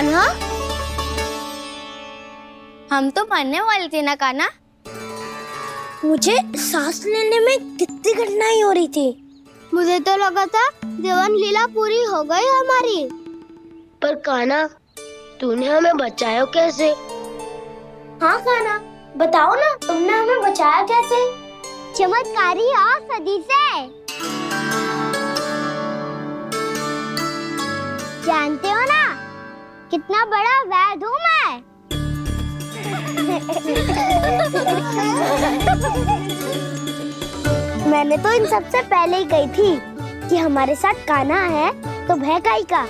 कान्हा, हम तो मरने वाले थे ना कान्हा। मुझे सांस लेने में कितनी कठिनाई हो रही थी। मुझे तो लगा था जीवन लीला पूरी हो गई हमारी। पर कान्हा, तूने हमें बचाया कैसे? हाँ कान्हा, बताओ ना, तुमने हमें बचाया कैसे? चमत्कारी औषधि से। जानते हो ना कितना बड़ा वैद्य हूँ मैं। मैंने तो इन सबसे पहले ही कही थी कि हमारे साथ कान्हा है तो भय काई का।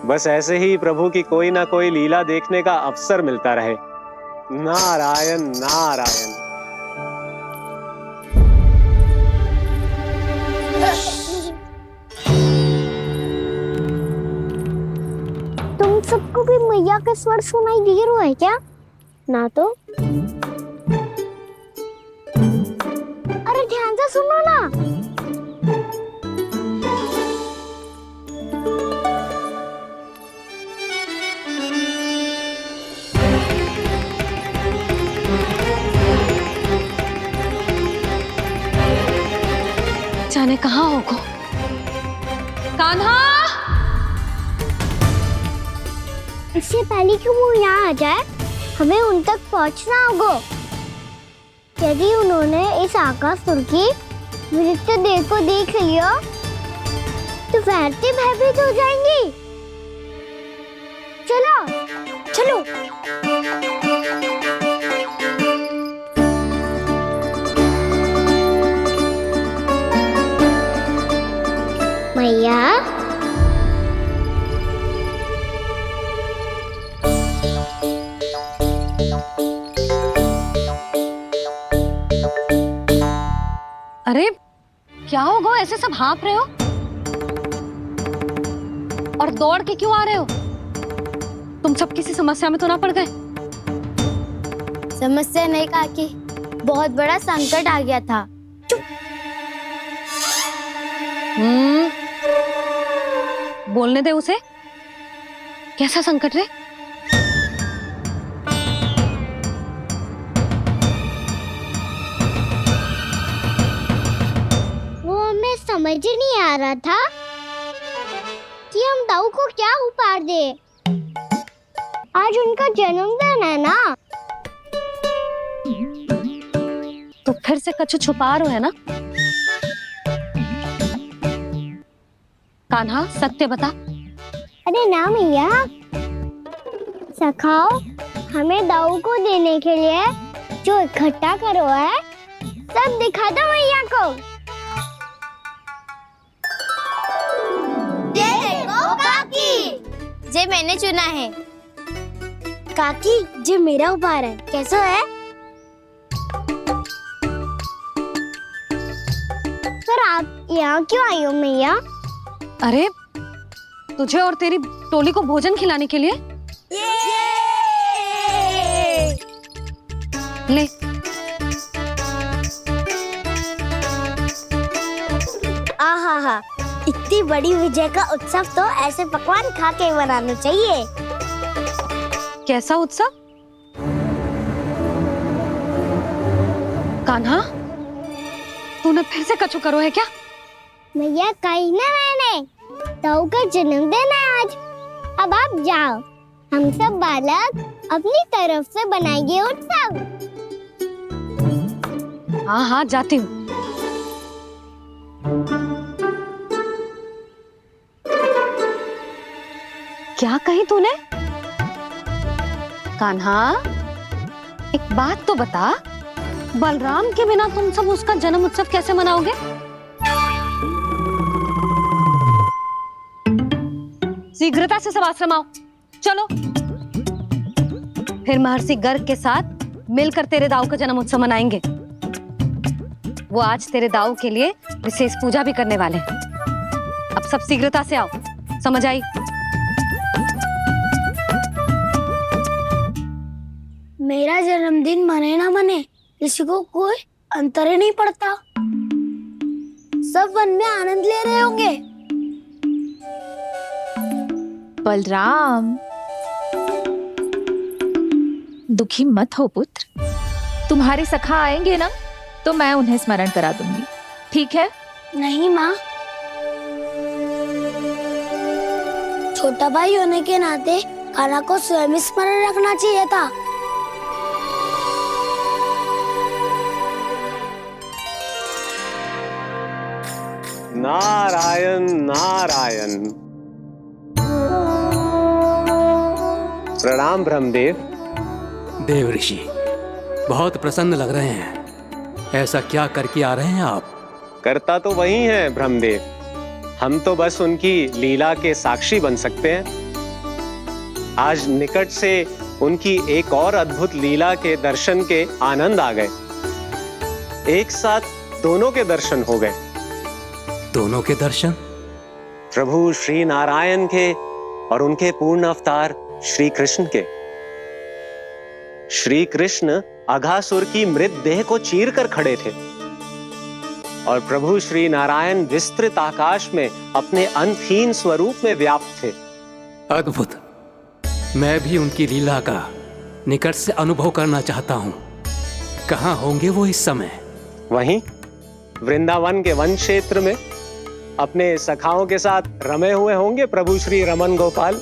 बस ऐसे ही प्रभु की कोई ना कोई लीला देखने का अवसर मिलता रहे। नारायण नारायण। तुम सबको भी मैया का स्वर सुनाई दे रहा है क्या? ना तो। अरे ध्यान से सुनो ना। जाने कहाँ होगा। कान्हा, इससे पहले कि वो यहाँ आ जाए, हमें उन तक पहुँचना होगा। यदि उन्होंने इस आकाशुर की नृत्य देह को देख लिया, तो वैसे भयभीत हो जाएंगी। चलो, चलो। मैया, अरे क्या होगा, ऐसे सब हाँफ रहे हो और दौड़ के क्यों आ रहे हो? तुम सब किसी समस्या में तो ना पड़ गए? समस्या नहीं काकी, बहुत बड़ा संकट आ गया था। बोलने दे उसे। कैसा संकट रे? वो हमें समझ ही नहीं आ रहा था कि हम दाऊ को क्या उपहार दे। आज उनका जन्मदिन है ना। तो फिर से कछु छुपा रहे हो है ना? कान्हा, सत्य बता। अरे ना मैया, सखाओ, हमें दाऊ को देने के लिए जो इकट्ठा करो है, सब दिखा दो मैया को। ये देखो काकी, जे मैंने चुना है। काकी, जे मेरा उपहार है, कैसा है? पर आप यहाँ क्यों आई हो मैया? अरे तुझे और तेरी टोली को भोजन खिलाने के लिए। ले। आहा, इतनी बड़ी विजय का उत्सव तो ऐसे पकवान खा के मनाना चाहिए। कैसा उत्सव? कान्हा, तूने फिर से कछु करो है क्या? मैया, कहीं ना मैंने, दाऊ का जन्मदिन है आज। अब आप जाओ, हम सब बालक अपनी तरफ से बनाएंगे उत्सव। हाँ हाँ, जाती हूँ। क्या कही तूने? कान्हा, एक बात तो बता, बलराम के बिना तुम सब उसका जन्म उत्सव कैसे मनाओगे? शीघ्रता से सब आश्रम आओ, चलो। फिर महर्षि गर्ग के साथ मिलकर तेरे दाऊ का जन्म उत्सव मनाएंगे। वो आज तेरे दाऊ के लिए विशेष पूजा भी करने वाले हैं। अब सब शीघ्रता से आओ, समझ आई? मेरा जन्मदिन मने ना मने, इसको कोई अंतर ही नहीं पड़ता। सब वन में आनंद ले रहे होंगे। बलराम, दुखी मत हो पुत्र। तुम्हारे सखा आएंगे ना तो मैं उन्हें स्मरण करा दूंगी, ठीक है? नहीं माँ, छोटा भाई होने के नाते कान्हा को स्वयं स्मरण रखना चाहिए था। नारायण नारायण। प्रणाम ब्रह्मदेव। देव ऋषि, बहुत प्रसन्न लग रहे हैं। ऐसा क्या करके आ रहे हैं आप? करता तो वही है ब्रह्मदेव, हम तो बस उनकी लीला के साक्षी बन सकते हैं। आज निकट से उनकी एक और अद्भुत लीला के दर्शन के आनंद आ गए। एक साथ दोनों के दर्शन हो गए। दोनों के दर्शन? प्रभु श्री नारायण के और उनके पूर्ण अवतार श्री कृष्ण के। श्री कृष्ण अघासुर की मृत देह को चीर कर खड़े थे और प्रभु श्री नारायण विस्तृत आकाश में अपने अंतहीन स्वरूप में व्याप्त थे। अद्भुत। मैं भी उनकी लीला का निकट से अनुभव करना चाहता हूँ। कहाँ होंगे वो इस समय? वहीं वृंदावन के वन क्षेत्र में अपने सखाओं के साथ रमे हुए होंगे प्रभु श्री रमन गोपाल।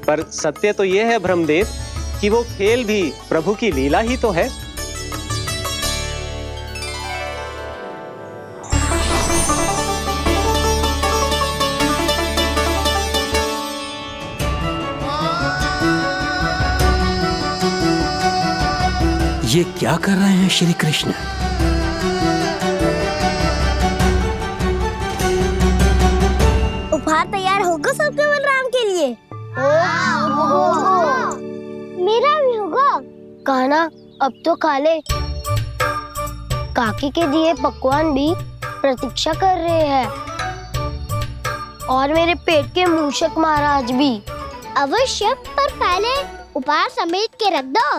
पर सत्य तो यह है ब्रह्मदेव कि वो खेल भी प्रभु की लीला ही तो है। ये क्या कर रहे हैं श्री कृष्ण? उपहार तैयार होगा सबके बलराम के लिए? मेरा भी होगा। कान्हा, अब तो खा ले। काकी के दिए पकवान भी प्रतीक्षा कर रहे हैं और मेरे पेट के मूषक महाराज भी। अवश्य, पर पहले उपहार समेट के रख दो।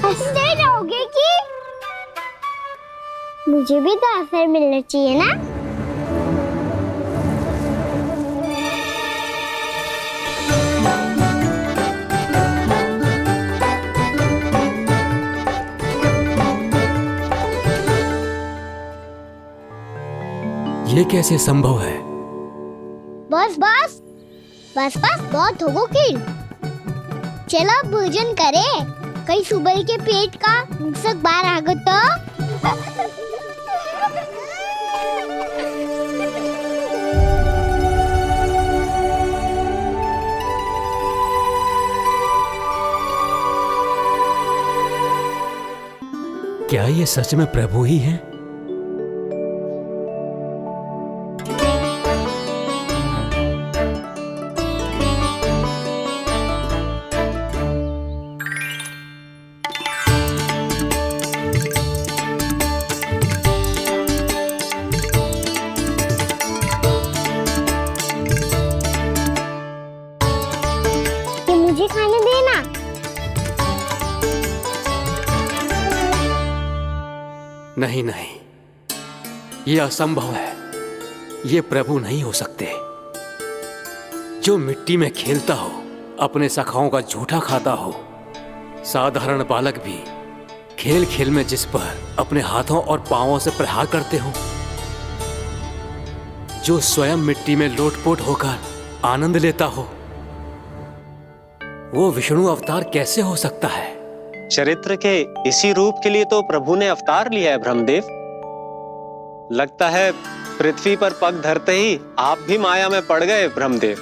हंसते रहोगे कि? मुझे भी तो अवसर मिलना चाहिए ना। ये कैसे संभव है? बस बस बस बस बहुत होगो किल। चलो भोजन करे, कई सुबह के पेट का मूषक बाहर आ गो तो। क्या ये सच में प्रभु ही हैं? मुझे खाने देना। नहीं नहीं, ये असंभव है। ये प्रभु नहीं हो सकते। जो मिट्टी में खेलता हो, अपने सखाओं का झूठा खाता हो, साधारण बालक भी खेल खेल में जिस पर अपने हाथों और पांवों से प्रहार करते हो, जो स्वयं मिट्टी में लोटपोट होकर आनंद लेता हो, वो विष्णु अवतार कैसे हो सकता है? चरित्र के इसी रूप के लिए तो प्रभु ने अवतार लिया है ब्रह्मदेव। लगता है पृथ्वी पर पग धरते ही आप भी माया में पड़ गए ब्रह्मदेव।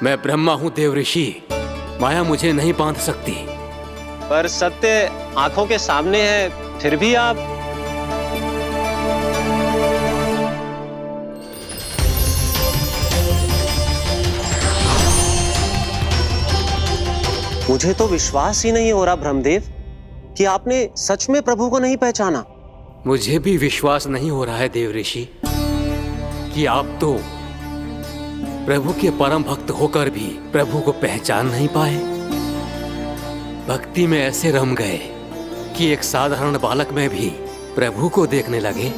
मैं ब्रह्मा हूं देव ऋषि, माया मुझे नहीं बांध सकती। पर सत्य आंखों के सामने है, फिर भी आप। मुझे तो विश्वास ही नहीं हो रहा ब्रह्मदेव कि आपने सच में प्रभु को नहीं पहचाना। मुझे भी विश्वास नहीं हो रहा है देव ऋषि कि आप तो प्रभु के परम भक्त होकर भी प्रभु को पहचान नहीं पाए। भक्ति में ऐसे रम गए कि एक साधारण बालक में भी प्रभु को देखने लगे।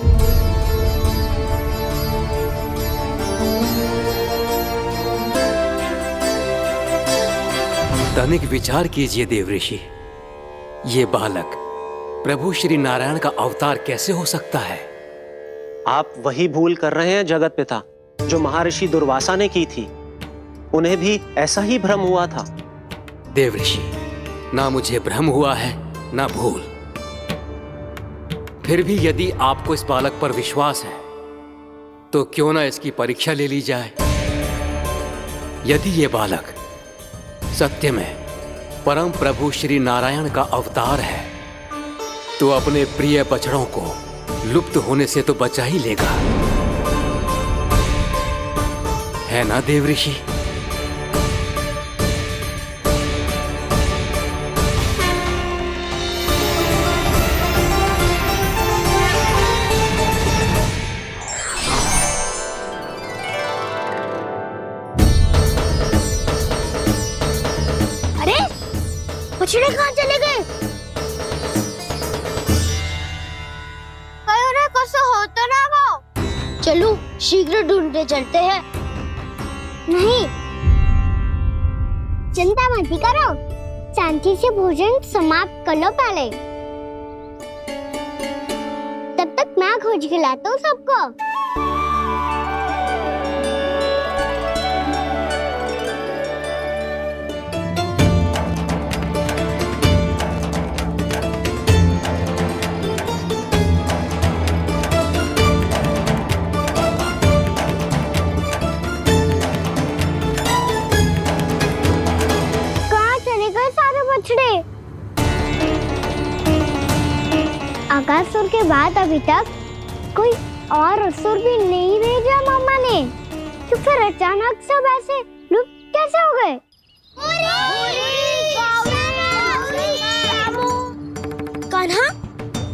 तनिक विचार कीजिए देव ऋषि, ये बालक प्रभु श्री नारायण का अवतार कैसे हो सकता है? आप वही भूल कर रहे हैं जगत पिता जो महर्षि दुर्वासा ने की थी। उन्हें भी ऐसा ही भ्रम हुआ था। देव ऋषि, ना मुझे भ्रम हुआ है ना भूल। फिर भी यदि आपको इस बालक पर विश्वास है तो क्यों ना इसकी परीक्षा ले ली जाए। यदि ये बालक सत्य में परम प्रभु श्री नारायण का अवतार है तो अपने प्रिय बछड़ों को लुप्त होने से तो बचा ही लेगा, है ना देव ऋषि? अरे बछड़े कहाँ चले गए? अरे कैसे हो तो ना वो। चलो शीघ्र ढूंढने चलते हैं। नहीं, चिंता मत करो, शांति से भोजन समाप्त कर लो पहले। तब तक मैं खोज के लाता हूँ सबको। आकासुर के बाद अभी तक कोई और असुर भी नहीं भेजा मामा ने, तो फिर अचानक सब ऐसे लुप्त कैसे हो गए? कान्हा,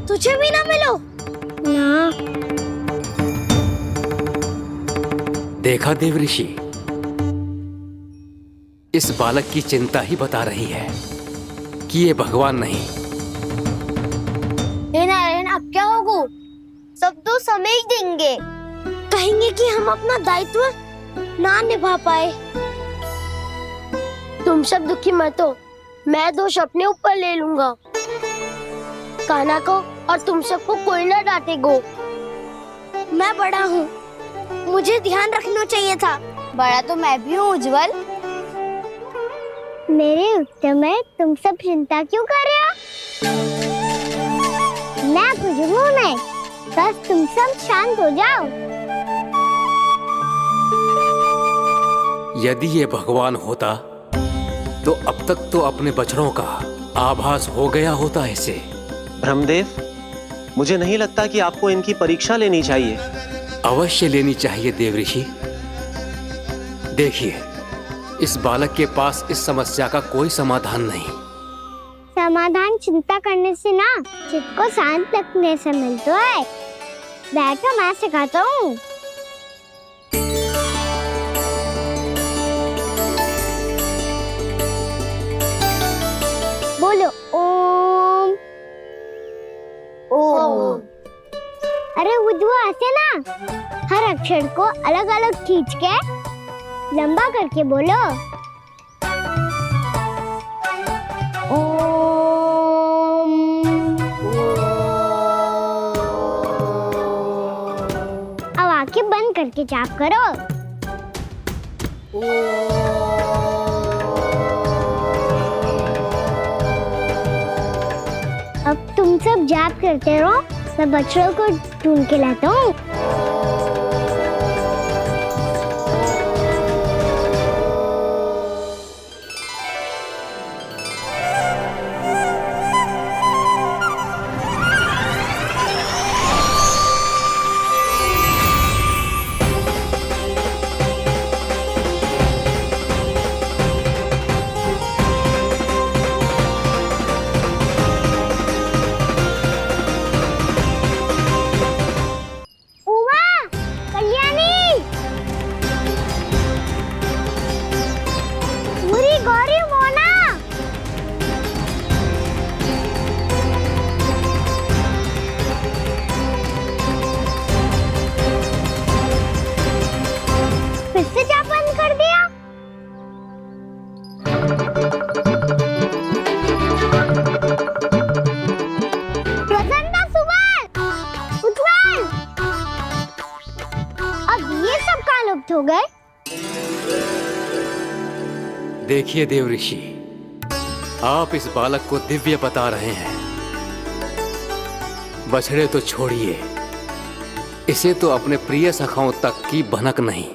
तुझे भी ना मिलो ना। देखा देव ऋषि, इस बालक की चिंता ही बता रही है कि ये भगवान नहीं। हे नारायण, अब क्या होगा? सब तो समझ देंगे, कहेंगे कि हम अपना दायित्व ना निभा पाए। तुम सब दुखी मत हो, मैं दोष अपने ऊपर ले लूंगा। कान्हा को और तुम सबको कोई ना डांटेगो। मैं बड़ा हूँ, मुझे ध्यान रखना चाहिए था। बड़ा तो मैं भी हूँ उज्जवल। मेरे उत्तर में तुम सब चिंता क्यों कर रहे हो? मैं कुछ हूँ नहीं, बस तुम सब शांत हो जाओ। यदि ये भगवान होता तो अब तक तो अपने बछड़ों का आभास हो गया होता इसे। ब्रह्मदेव, मुझे नहीं लगता कि आपको इनकी परीक्षा लेनी चाहिए। अवश्य लेनी चाहिए देव ऋषि। देखिए, इस बालक के पास इस समस्या का कोई समाधान नहीं। समाधान चिंता करने से ना, चित्त को शांत रखने से मिलता है। बैठो, मैं सिखाता हूँ। बोलो ओम। ओम। अरे उद्वा, ऐसे ना हर अक्षर को अलग अलग खींच के लंबा करके बोलो। ओम। अब आंखें बंद करके जाप करो। अब तुम सब जाप करते रहो, मैं बच्चों को ढूंढ के लाता हूँ। देखिए देव ऋषि, आप इस बालक को दिव्य बता रहे हैं। बछड़े तो छोड़िए, इसे तो अपने प्रिय सखाओं तक की भनक नहीं।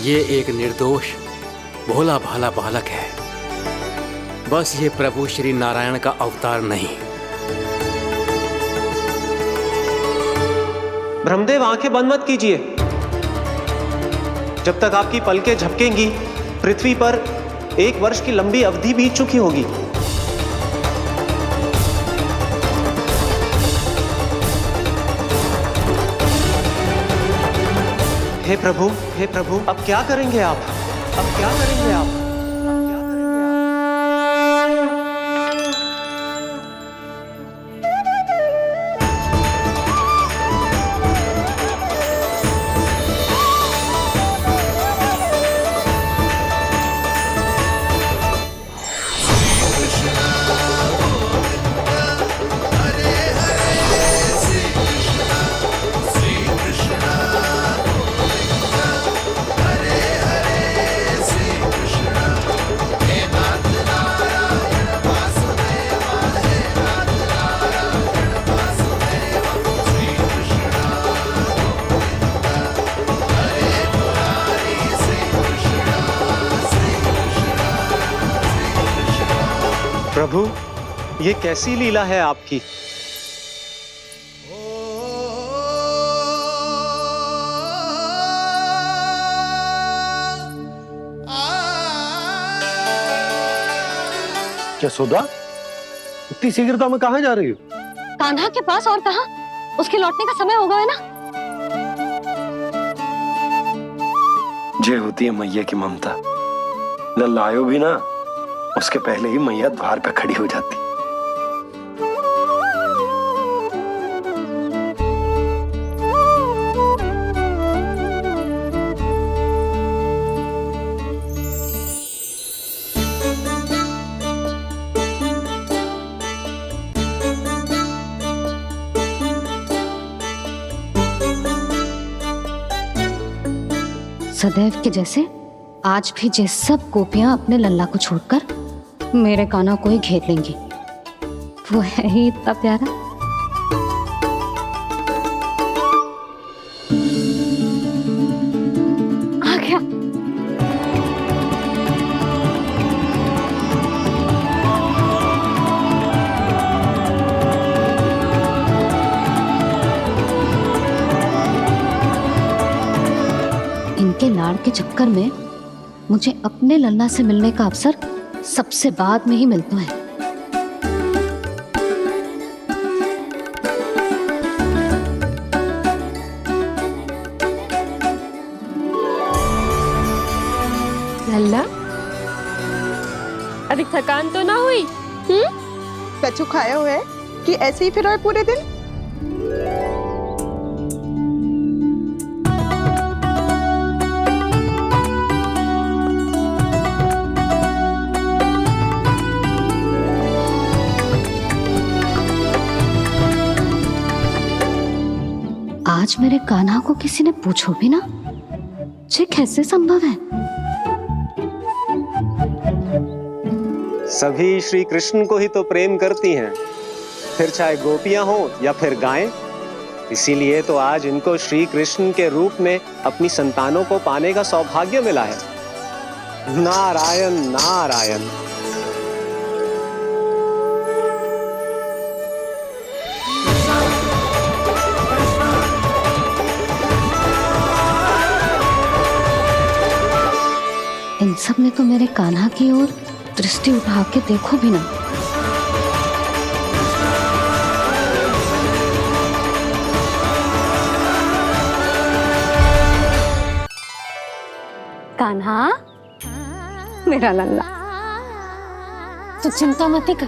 ये एक निर्दोष भोला भाला बालक है, बस ये प्रभु श्री नारायण का अवतार नहीं। ब्रह्मदेव, आंखें बंद मत कीजिए। जब तक आपकी पलकें झपकेंगी, पृथ्वी पर 1 वर्ष की लंबी अवधि बीत चुकी होगी। हे प्रभु, अब क्या करेंगे आप? अब क्या करेंगे आप? प्रभु, ये कैसी लीला है आपकी? यशोदा, इतनी शीघ्रता में कहाँ जा रही हो? कान्हा के पास, और कहाँ? उसके लौटने का समय हो गया है ना। जे होती है मैया की ममता। लल्ला आयो भी ना, उसके पहले ही मैया द्वार पे खड़ी हो जाती। सदैव के जैसे आज भी जे सब गोपियां अपने लल्ला को छोड़कर मेरे कान्हा को ही घेर लेंगी। वो है ही इतना प्यारा। आ गया। इनके लाड़ के चक्कर में मुझे अपने लल्ला से मिलने का अवसर सबसे बाद में ही मिलता है। लल्ला, अभी थकान तो ना हुई? कछु खाया हुआ है कि ऐसे ही फिर रहे पूरे दिन? आज मेरे कान्हा को किसी ने पूछो भी ना, ये कैसे संभव है? सभी श्री कृष्ण को ही तो प्रेम करती हैं, फिर चाहे गोपियां हो या फिर गायें। इसीलिए तो आज इनको श्री कृष्ण के रूप में अपनी संतानों को पाने का सौभाग्य मिला है। नारायण नारायण। इन सब ने तो मेरे कान्हा की ओर दृष्टि उठा के देखो भी ना। कान्हा, मेरा लल्ला, तू चिंता मत कर।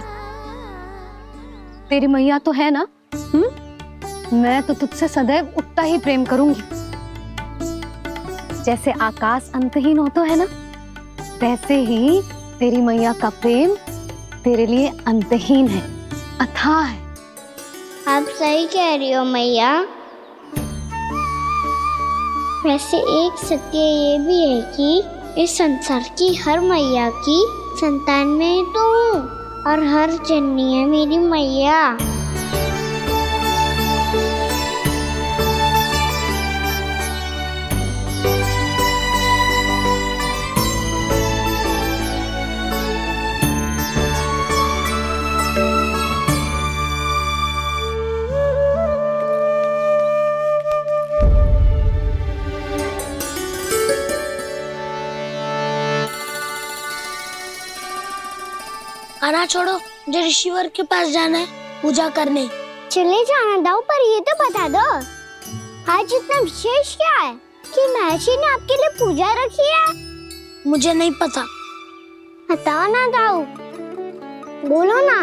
तेरी मैया तो है ना? मैं तो तुझसे सदैव उतना ही प्रेम करूंगी। जैसे आकाश अंतहीन होता है ना, वैसे ही तेरी मैया का प्रेम तेरे लिए अंतहीन है, अथाह है। आप सही कह रही हो मैया। वैसे एक सत्य ये भी है कि इस संसार की हर मैया की संतान में तो हूँ और हर जननी है मेरी मैया। खाना छोड़ो, मुझे ऋषिवर के पास जाना है पूजा करने। चले जाना दाऊ, पर ये तो बता दो आज इतना विशेष क्या है कि महर्षि ने आपके लिए पूजा रखी है? मुझे नहीं पता। बताओ ना दाऊ, बोलो ना।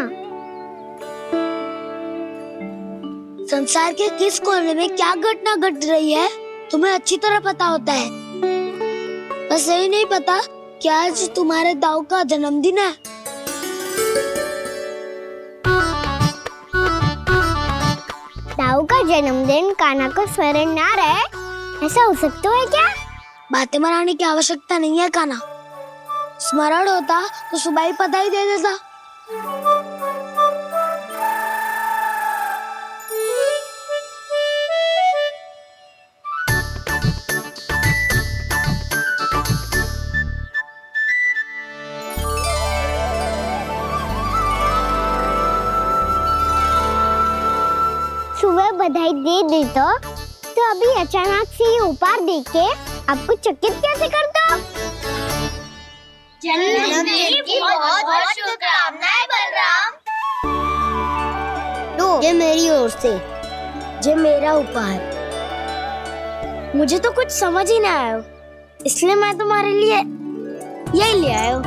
संसार के किस कोने में क्या घटना घट रही है तुम्हें अच्छी तरह पता होता है। बस यही नहीं पता कि आज तुम्हारे दाऊ का जन्मदिन है। दाऊ का जन्मदिन कान्हा को स्मरण ना रहे, ऐसा हो सकता है क्या? बातें बनाने की आवश्यकता नहीं है कान्हा। स्मरण होता तो सुबह ही पता ही दे देता। सुबह बधाई दे देता तो अभी अचानक से ये उपहार देख के आपको चकित कैसे करता? जन्मदिन की बहुत-बहुत शुभकामनाएं बलराम। लो, ये मेरी ओर से, ये मेरा उपहार। मुझे तो कुछ समझ ही ना आया, इसलिए मैं तुम्हारे लिए यही ले आया हूँ।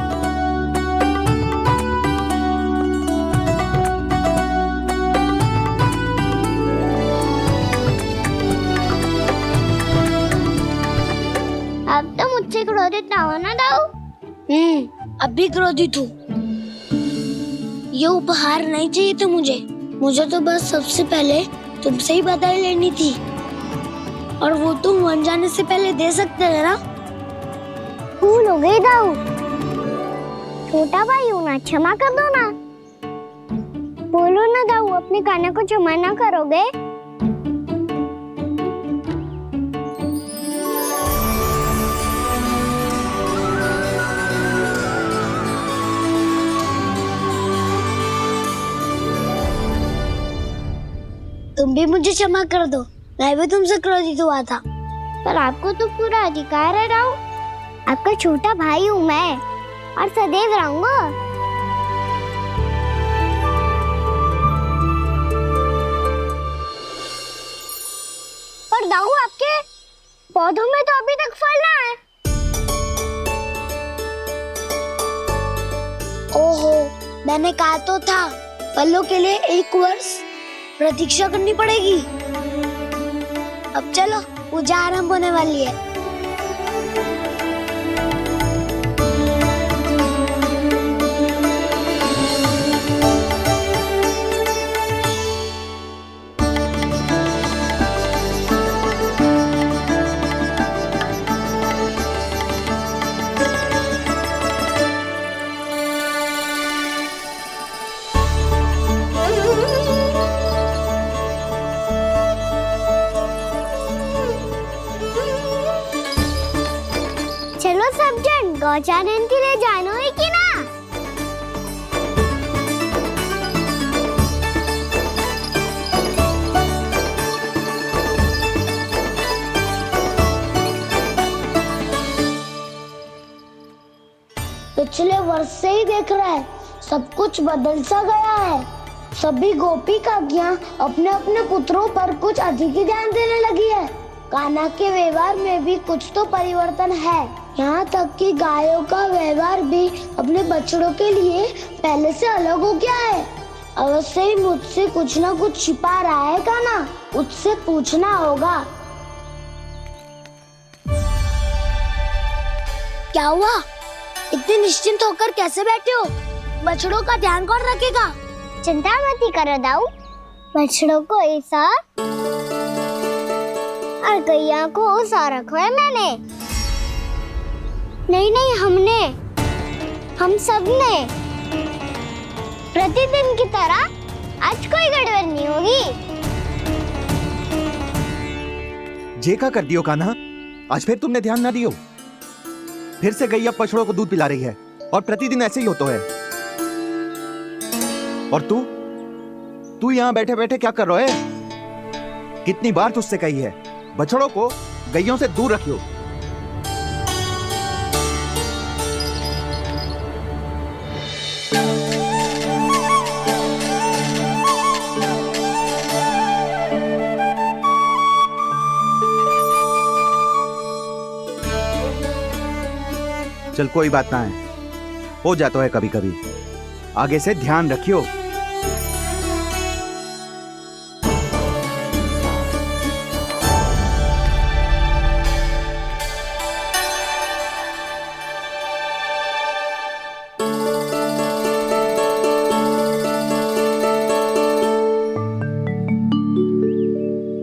अब तो मुझसे क्रोधित ना हो ना दाऊ। अब भी क्रोधित हूँ। ये उपहार नहीं चाहिए था मुझे तो बस सबसे पहले तुमसे ही बधाई लेनी थी, और वो तुम बन जाने से पहले दे सकते थे ना। भूल हो गई दाऊ, छोटा भाई हूँ ना, क्षमा कर दो ना। बोलो ना दाऊ, अपने कान्हा को क्षमा ना करोगे? तुम भी मुझे क्षमा कर दो, मैं भी तुमसे क्रोधित हुआ था। पर आपको तो पूरा अधिकार है दाऊ, आपका छोटा भाई हूँ मैं और सदैव रहूंगा। पर दाऊ, आपके पौधों में तो अभी तक फल ना है। ओहो, मैंने कहा तो था फलों के लिए 1 वर्ष प्रतीक्षा करनी पड़ेगी। अब चलो, पूजा आरंभ होने वाली है। चलो सब जन गौचारण के लिए जानो है कि ना? पिछले वर्ष से ही देख रहा है, सब कुछ बदल सा गया है। सभी गोपी काकियां अपने अपने पुत्रों पर कुछ अधिक ही ध्यान देने लगी है। कान्हा के व्यवहार में भी कुछ तो परिवर्तन है। यहाँ तक कि गायों का व्यवहार भी अपने बछड़ों के लिए पहले से अलग हो गया है। अवश्य ही मुझसे कुछ ना कुछ छिपा रहा है कान्हा, उससे पूछना होगा। क्या हुआ? इतने निश्चिंत होकर कैसे बैठे हो? बछड़ों का ध्यान कौन रखेगा? चिंता मत करो दाऊ, बछड़ों को ऐसा और गैया को ऐसा रखो है मैंने। नहीं नहीं, हमने, हम सब ने। प्रतिदिन की तरह आज कोई गड़बड़ नहीं होगी। जे का कर दियो कान्हा, आज फिर तुमने ध्यान ना दियो। फिर से गैया बछड़ों को दूध पिला रही है और प्रतिदिन ऐसे ही होता है। और तू यहां बैठे बैठे क्या कर रहा है? कितनी बार तुझसे कही है बछड़ों को गैयों से दूर रखियो। चल कोई बात ना है, हो जाता है कभी कभी। आगे से ध्यान रखियो।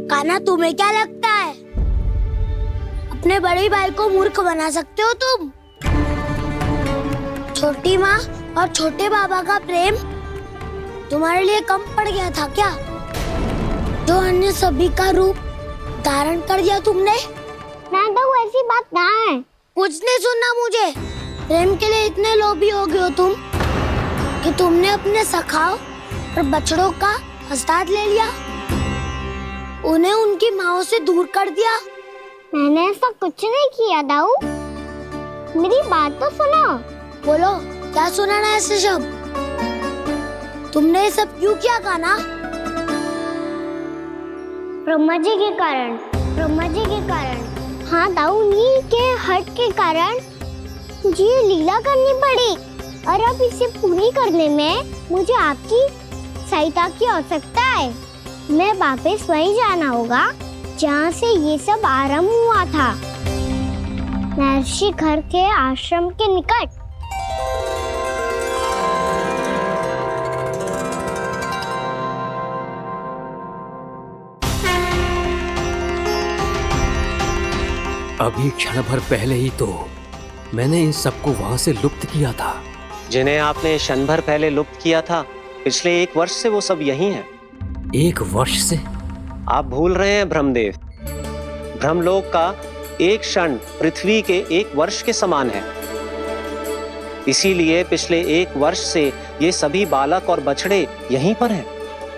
कान्हा, तुम्हें क्या लगता है अपने बड़े भाई को मूर्ख बना सकते हो तुम? छोटी माँ और छोटे बाबा का प्रेम तुम्हारे लिए कम पड़ गया था क्या? जो अन्य सभी का रूप धारण कर दिया तुमने। ना तो ऐसी बात ना है। कुछ नहीं सुनना मुझे। प्रेम के लिए इतने लोभी हो गए हो तुम कि तुमने अपने सखाओ और बछड़ों का हस्ताक्षर ले लिया, उन्हें उनकी माँओं से दूर कर दिया। मैंने ऐसा कुछ नहीं किया दाऊ, मेरी बात तो सुनो। बोलो, क्या सुनाना है ऐसे शब्द? तुमने ये सब क्यों किया कान्हा? ब्रह्मा जी के कारण, ब्रह्मा जी के कारण। हाँ दाऊ, उन्हीं के हट के कारण मुझे ये लीला करनी पड़ी, और अब इसे पूरी करने में मुझे आपकी सहायता की आवश्यकता है। मैं वापस वहीं जाना होगा जहाँ से ये सब आरंभ हुआ था, महर्षि घर के आश्रम के निकट। अभी क्षण भर पहले ही तो मैंने इन सबको वहां से लुप्त किया था। जिन्हें आपने क्षण भर पहले लुप्त किया था, पिछले 1 वर्ष से वो सब यहीं हैं। 1 वर्ष से? आप भूल रहे हैं ब्रह्मदेव, ब्रह्मलोक का एक क्षण पृथ्वी के 1 वर्ष के समान है। इसीलिए पिछले 1 वर्ष से ये सभी बालक और बछड़े यहीं पर हैं,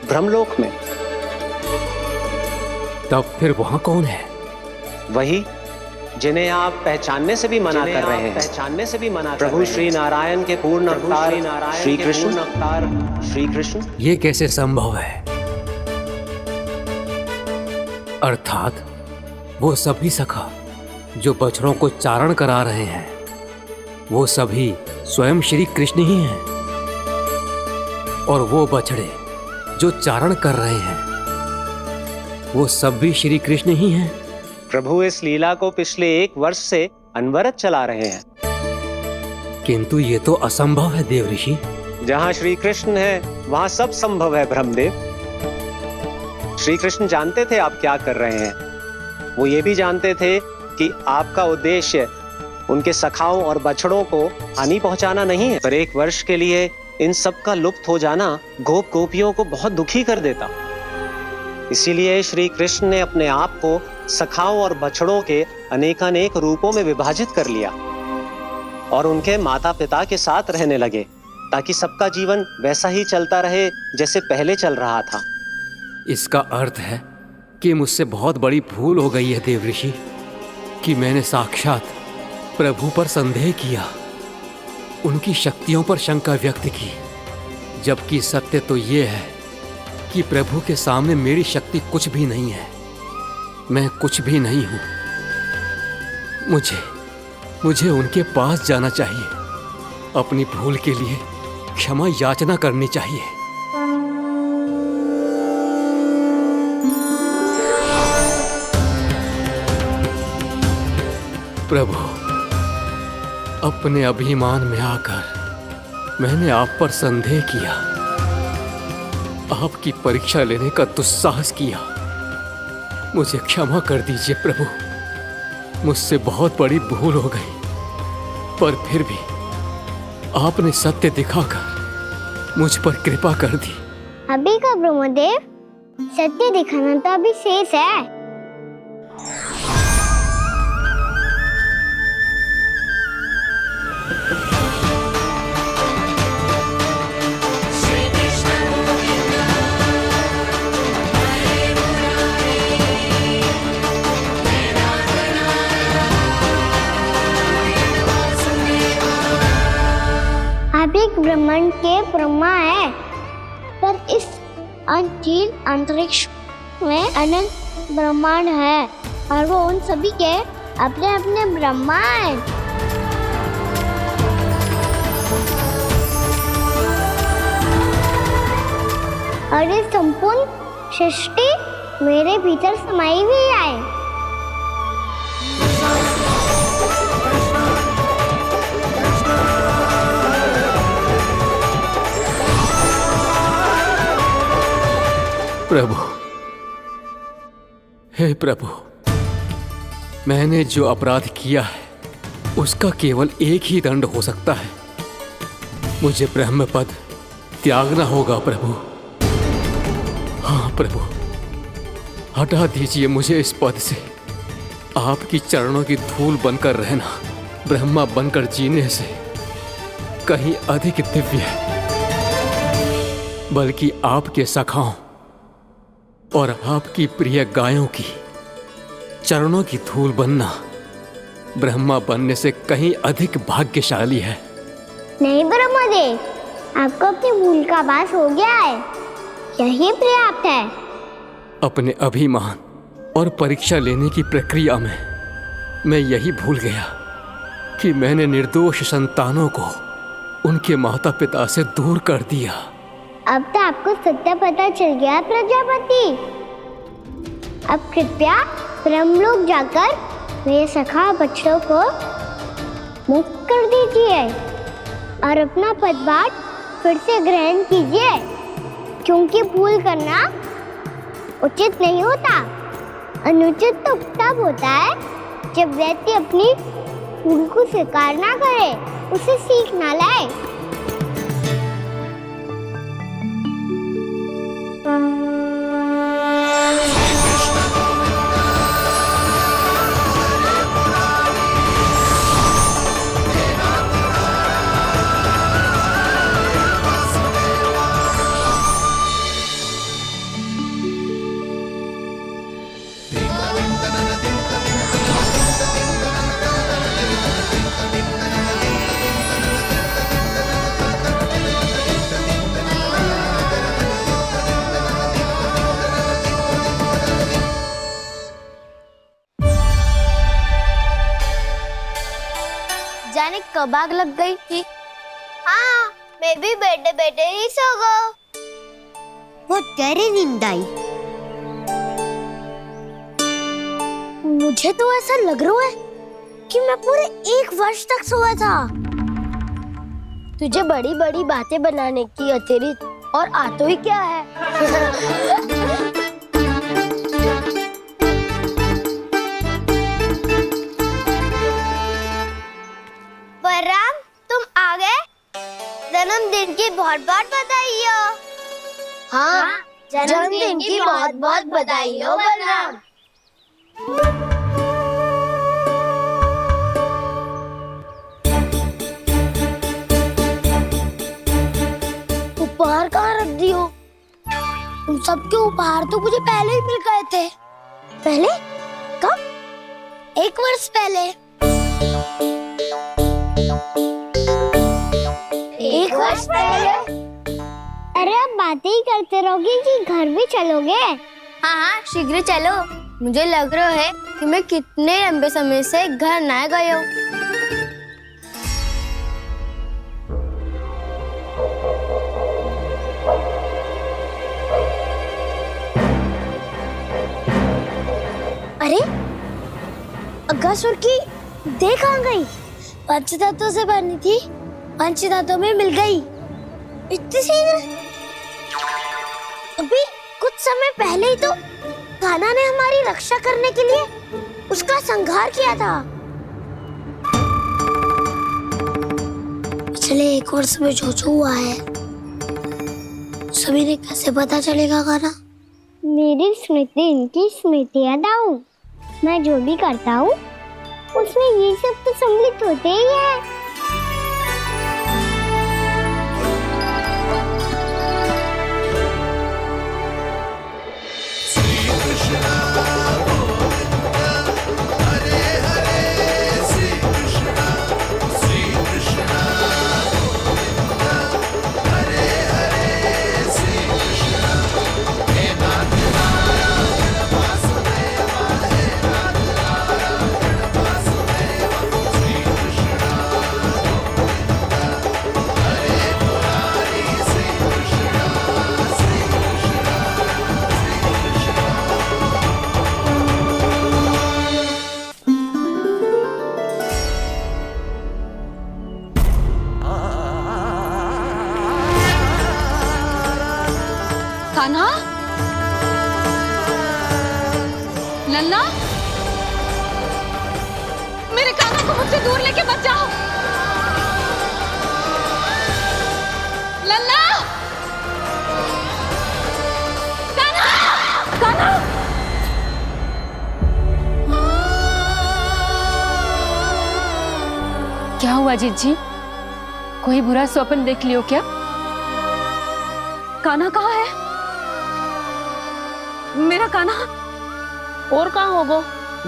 ब्रह्मलोक में। तब फिर वहां कौन है? वही जिन्हें आप पहचानने से भी मना कर रहे हैं, पहचानने से भी मना। प्रभु श्री नारायण के पूर्ण अवतार श्री कृष्ण। श्री कृष्ण। ये कैसे संभव है? अर्थात वो सभी सखा जो बछड़ों को चारण करा रहे हैं, वो सभी स्वयं श्री कृष्ण ही हैं। और वो बछड़े जो चारण कर रहे हैं, वो सब भी श्री कृष्ण ही हैं। प्रभु इस लीला को पिछले 1 वर्ष से अनवरत चला रहे हैं। किंतु ये तो असंभव है देव ऋषि। जहाँ श्री कृष्ण है वहाँ सब संभव है ब्रह्मदेव। श्री कृष्ण जानते थे आप क्या कर रहे हैं। वो ये भी जानते थे कि आपका उद्देश्य उनके सखाओं और बछड़ों को हानि पहुंचाना नहीं है, पर 1 वर्ष के लिए इन सब का लुप्त हो जाना गोप गोपियों को बहुत दुखी कर देता। इसीलिए श्री कृष्ण ने अपने आप को सखाओं और बछड़ों के अनेकानेक रूपों में विभाजित कर लिया और उनके माता पिता के साथ रहने लगे, ताकि सबका जीवन वैसा ही चलता रहे जैसे पहले चल रहा था। इसका अर्थ है कि मुझसे बहुत बड़ी भूल हो गई है देव ऋषि, कि मैंने साक्षात प्रभु पर संदेह किया, उनकी शक्तियों पर शंका व्यक्त की, जबकि सत्य तो ये है कि प्रभु के सामने मेरी शक्ति कुछ भी नहीं है। मैं कुछ भी नहीं हूं। मुझे उनके पास जाना चाहिए, अपनी भूल के लिए क्षमा याचना करनी चाहिए। प्रभु, अपने अभिमान में आकर मैंने आप पर संदेह किया, आपकी परीक्षा लेने का दुस्साहस किया। मुझे क्षमा कर दीजिए प्रभु, मुझसे बहुत बड़ी भूल हो गई। पर फिर भी आपने सत्य दिखाकर मुझ पर कृपा कर दी। अभी का ब्रह्मदेव, सत्य दिखाना तो अभी शेष है। आप एक ब्रह्मांड के ब्रह्मा है, पर इस अनंत अंतरिक्ष में अनंत ब्रह्मांड है और वो उन सभी के अपने अपने ब्रह्मा हैं। और ये संपूर्ण सृष्टि मेरे भीतर समाई हुई है। प्रभु, हे प्रभु, मैंने जो अपराध किया है उसका केवल एक ही दंड हो सकता है। मुझे ब्रह्म पद त्यागना होगा प्रभु। हाँ प्रभु, हटा दीजिए मुझे इस पद से। आपकी चरणों की धूल बनकर रहना ब्रह्मा बनकर जीने से कहीं अधिक दिव्य है। बल्कि आपके सखाओं और आपकी प्रिय गायों की चरणों की धूल बनना ब्रह्मा बनने से कहीं अधिक भाग्यशाली है। नहीं ब्रह्मदेव, आपको अपनी भूल का आभास हो गया है, यही पर्याप्त है। अपने अभिमान और परीक्षा लेने की प्रक्रिया में मैं यही भूल गया कि मैंने निर्दोष संतानों को उनके माता पिता से दूर कर दिया। अब तो आपको सत्य पता चल गया प्रजापति। अब कृपया ब्रह्मलोक जाकर मेरे सखा बच्चों को मुक्त कर दीजिए और अपना पदभार फिर से ग्रहण कीजिए, क्योंकि भूल करना उचित नहीं होता। अनुचित तो तब होता है जब व्यक्ति अपनी भूल को स्वीकार ना करे, उसे सीख ना लाए। जाने कब आग लग गई थी। हाँ, मैं भी बैठे बैठे ही सो गया। वो तेरी नींद आई। मुझे तो ऐसा लग रहा है कि मैं पूरे 1 वर्ष तक सोया था। तुझे बड़ी बड़ी बातें बनाने की अतिरिक्त और आता ही क्या है। बलराम, तुम आ गए? जन्मदिन की बहुत बहुत बधाई हो। हाँ, जन्मदिन की बहुत बहुत बधाई हो बलराम। उपहार कहाँ रख दियो? तुम सबके उपहार तो मुझे पहले ही मिल गए थे। पहले? कब? 1 वर्ष पहले। 1 वर्ष पहले? अरे अब बातें ही करते रहोगे कि घर भी चलोगे? हाँ हाँ, शीघ्र चलो। मुझे लग रहा है कि मैं कितने लंबे समय से घर ना गए हूँ। अरे, अगासुर की देह कहाँ गई? पंचतत्वों से बनी थी, पंचतत्वों में मिल गई। इतनी शीघ्र? अभी कुछ समय पहले ही तो कान्हा ने हमारी रक्षा करने के लिए उसका संहार किया था। पिछले 1 वर्ष में जो जो हुआ है सभी ने कैसे पता चलेगा गाना? मेरी स्मृति इनकी स्मृति अदाऊं। मैं जो भी करता हूँ उसमें ये सब तो सम्मिलित होते ही है। कान्हा, लल्ला, मेरे कान्हा को मुझसे दूर लेके मत जाओ। लल्ला, कान्हा, कान्हा। क्या हुआ जीजी? कोई बुरा स्वप्न देख लियो क्या? कान्हा कहाँ है? मेरा कान्हा और कहाँ होगो?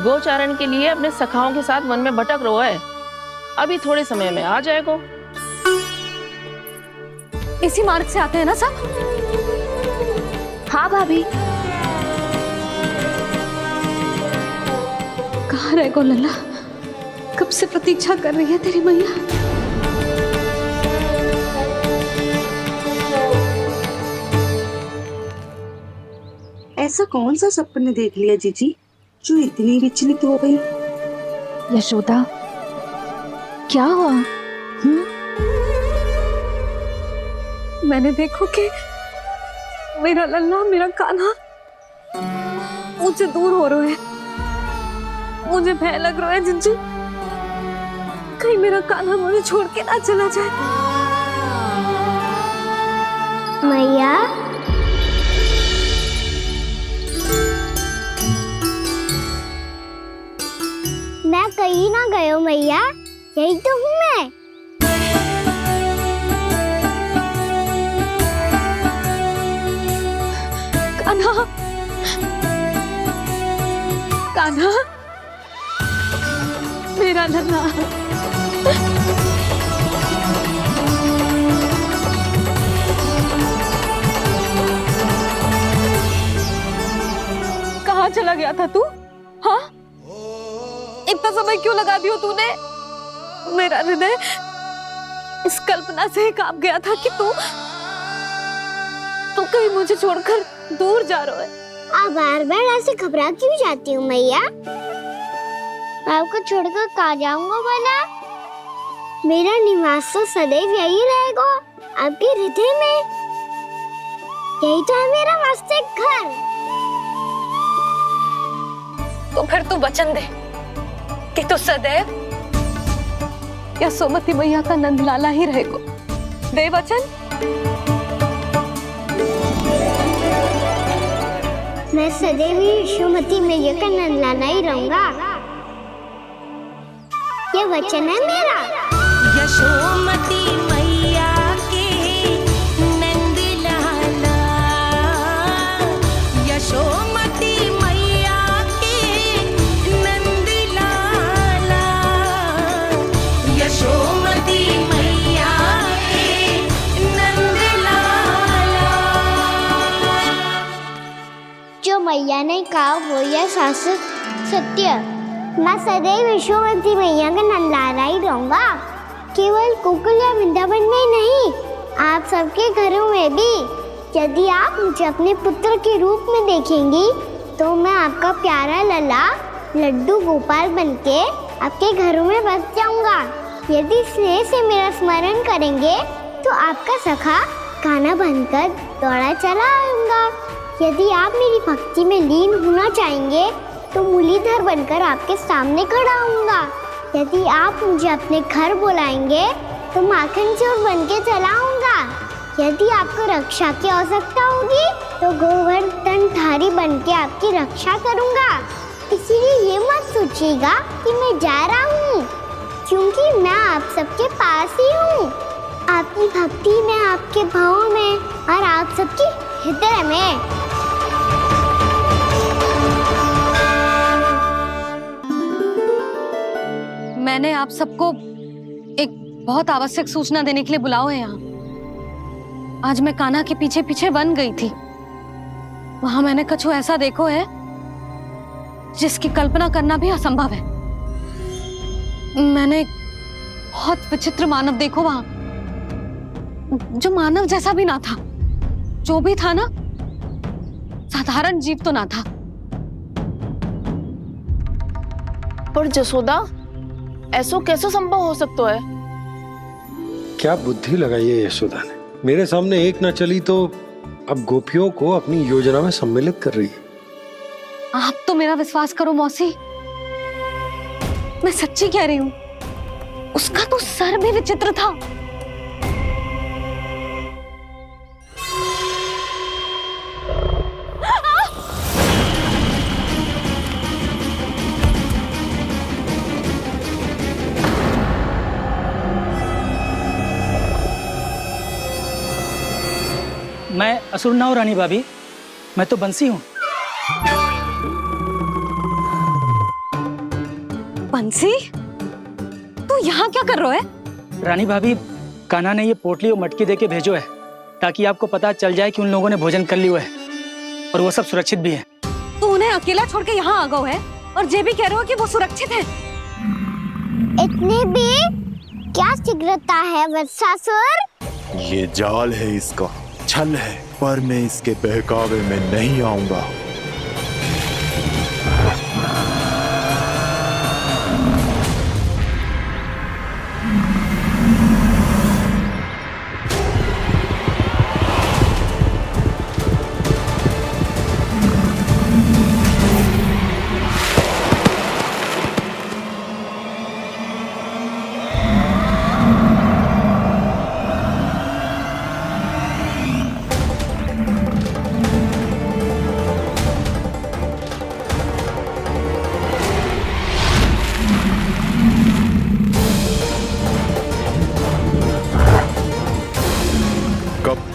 गोचारण के लिए अपने सखाओं के साथ वन में भटक रहा है। अभी थोड़े समय में आ जाएगा। इसी मार्ग से आते हैं ना सब? हाँ भाभी। कहाँ रह गो लल्ला? कब से प्रतीक्षा कर रही है तेरी मैया। ऐसा कौन सा सपने देख लिया जीजी जो इतनी विचलित हो गई? यशोदा, क्या हुआ? मैंने देखो कि मेरा लल्ला, मेरा कान्हा मुझसे दूर हो रहे हैं। मुझे भय लग रहा है जिज्जू, कहीं मेरा कान्हा मुझे छोड़ के ना चला जाए। मैया, मैं कहीं ना गयो मैया, यही तो हूँ मैं। कान्हा, कान्हा, मेरा लल्ला। कहाँ चला गया था तू? हाँ, इतना समय क्यों लगा दियो तूने? मेरा हृदय इस कल्पना से ही कांप गया था कि तू कहीं मुझे छोड़कर दूर जा रहा है। आप बार बार ऐसे घबरा क्यों जाती हूँ मैया? आपको छोड़कर कहाँ जाऊंगा भला? मेरा निवास तो सदैव यही रहेगा, आपके हृदय में। यही तो है मेरा वास्तविक घर। तो फिर तू वचन दे कि तू सदैव यशोमती मैया का नंदलाला ही रहेगा। दे वचन। मैं सदैव यशोमती मैया का नंदलाला ही रहूंगा। ये वचन है मेरा। यशोमती मैया के नंदलाला, यशोमती मैया के नंदलाला, यशोमती मैया के नंदलाला। जो मैया ने कहा वो यह शाश्वत सत्य। मैं सदैव यशोमती मैया का नंदलाला ही रहूंगा। केवल गोकुल या वृंदावन में नहीं, आप सबके घरों में भी। यदि आप मुझे अपने पुत्र के रूप में देखेंगी तो मैं आपका प्यारा लल्ला लड्डू गोपाल बनके आपके घरों में बस जाऊंगा। यदि स्नेह से मेरा स्मरण करेंगे तो आपका सखा कान्हा बनकर दौड़ा चला आऊंगा। यदि आप मेरी भक्ति में लीन होना चाहेंगे तो मुरलीधर बनकर आपके सामने खड़ा होऊंगा। यदि आप मुझे अपने घर बुलाएंगे तो माखन चोर बन के चला आऊंगा। यदि आपको रक्षा की आवश्यकता होगी तो गोवर्धनधारी बन के आपकी रक्षा करूंगा। इसीलिए ये मत सोचिएगा कि मैं जा रहा हूँ, क्योंकि मैं आप सबके पास ही हूँ, आपकी भक्ति में, आपके भाव में और आप सबके हृदय में। मैंने आप सबको एक बहुत आवश्यक सूचना देने के लिए बुलाओ है यहाँ। आज मैं कान्हा के पीछे पीछे वन गई थी। वहां मैंने कछु ऐसा देखो है जिसकी कल्पना करना भी असंभव है। मैंने बहुत विचित्र मानव देखो वहां, जो मानव जैसा भी ना था। जो भी था ना, साधारण जीव तो ना था। पर जसोदा, ऐसो कैसे संभव हो सकता है? क्या बुद्धि लगाई है यशोदा ने। मेरे सामने एक ना चली तो अब गोपियों को अपनी योजना में सम्मिलित कर रही है। आप तो मेरा विश्वास करो मौसी, मैं सच्ची कह रही हूँ। उसका तो सर भी विचित्र था। मैं असुर ना हूं रानी भाभी, मैं तो बंसी हूँ। बंसी, तू यहाँ क्या कर रहा है? रानी भाभी, कान्हा ने ये पोटली और मटकी देके भेजो है ताकि आपको पता चल जाए कि उन लोगों ने भोजन कर लिया है और वो सब सुरक्षित भी है। तू उन्हें अकेला छोड़ के यहाँ आ गए है और ये भी कह रहे हो कि वो सुरक्षित है। इतनी भी क्या शीघ्रता है वत्सासुर? ये जाल है, इसका छल है, पर मैं इसके बहकावे में नहीं आऊंगा।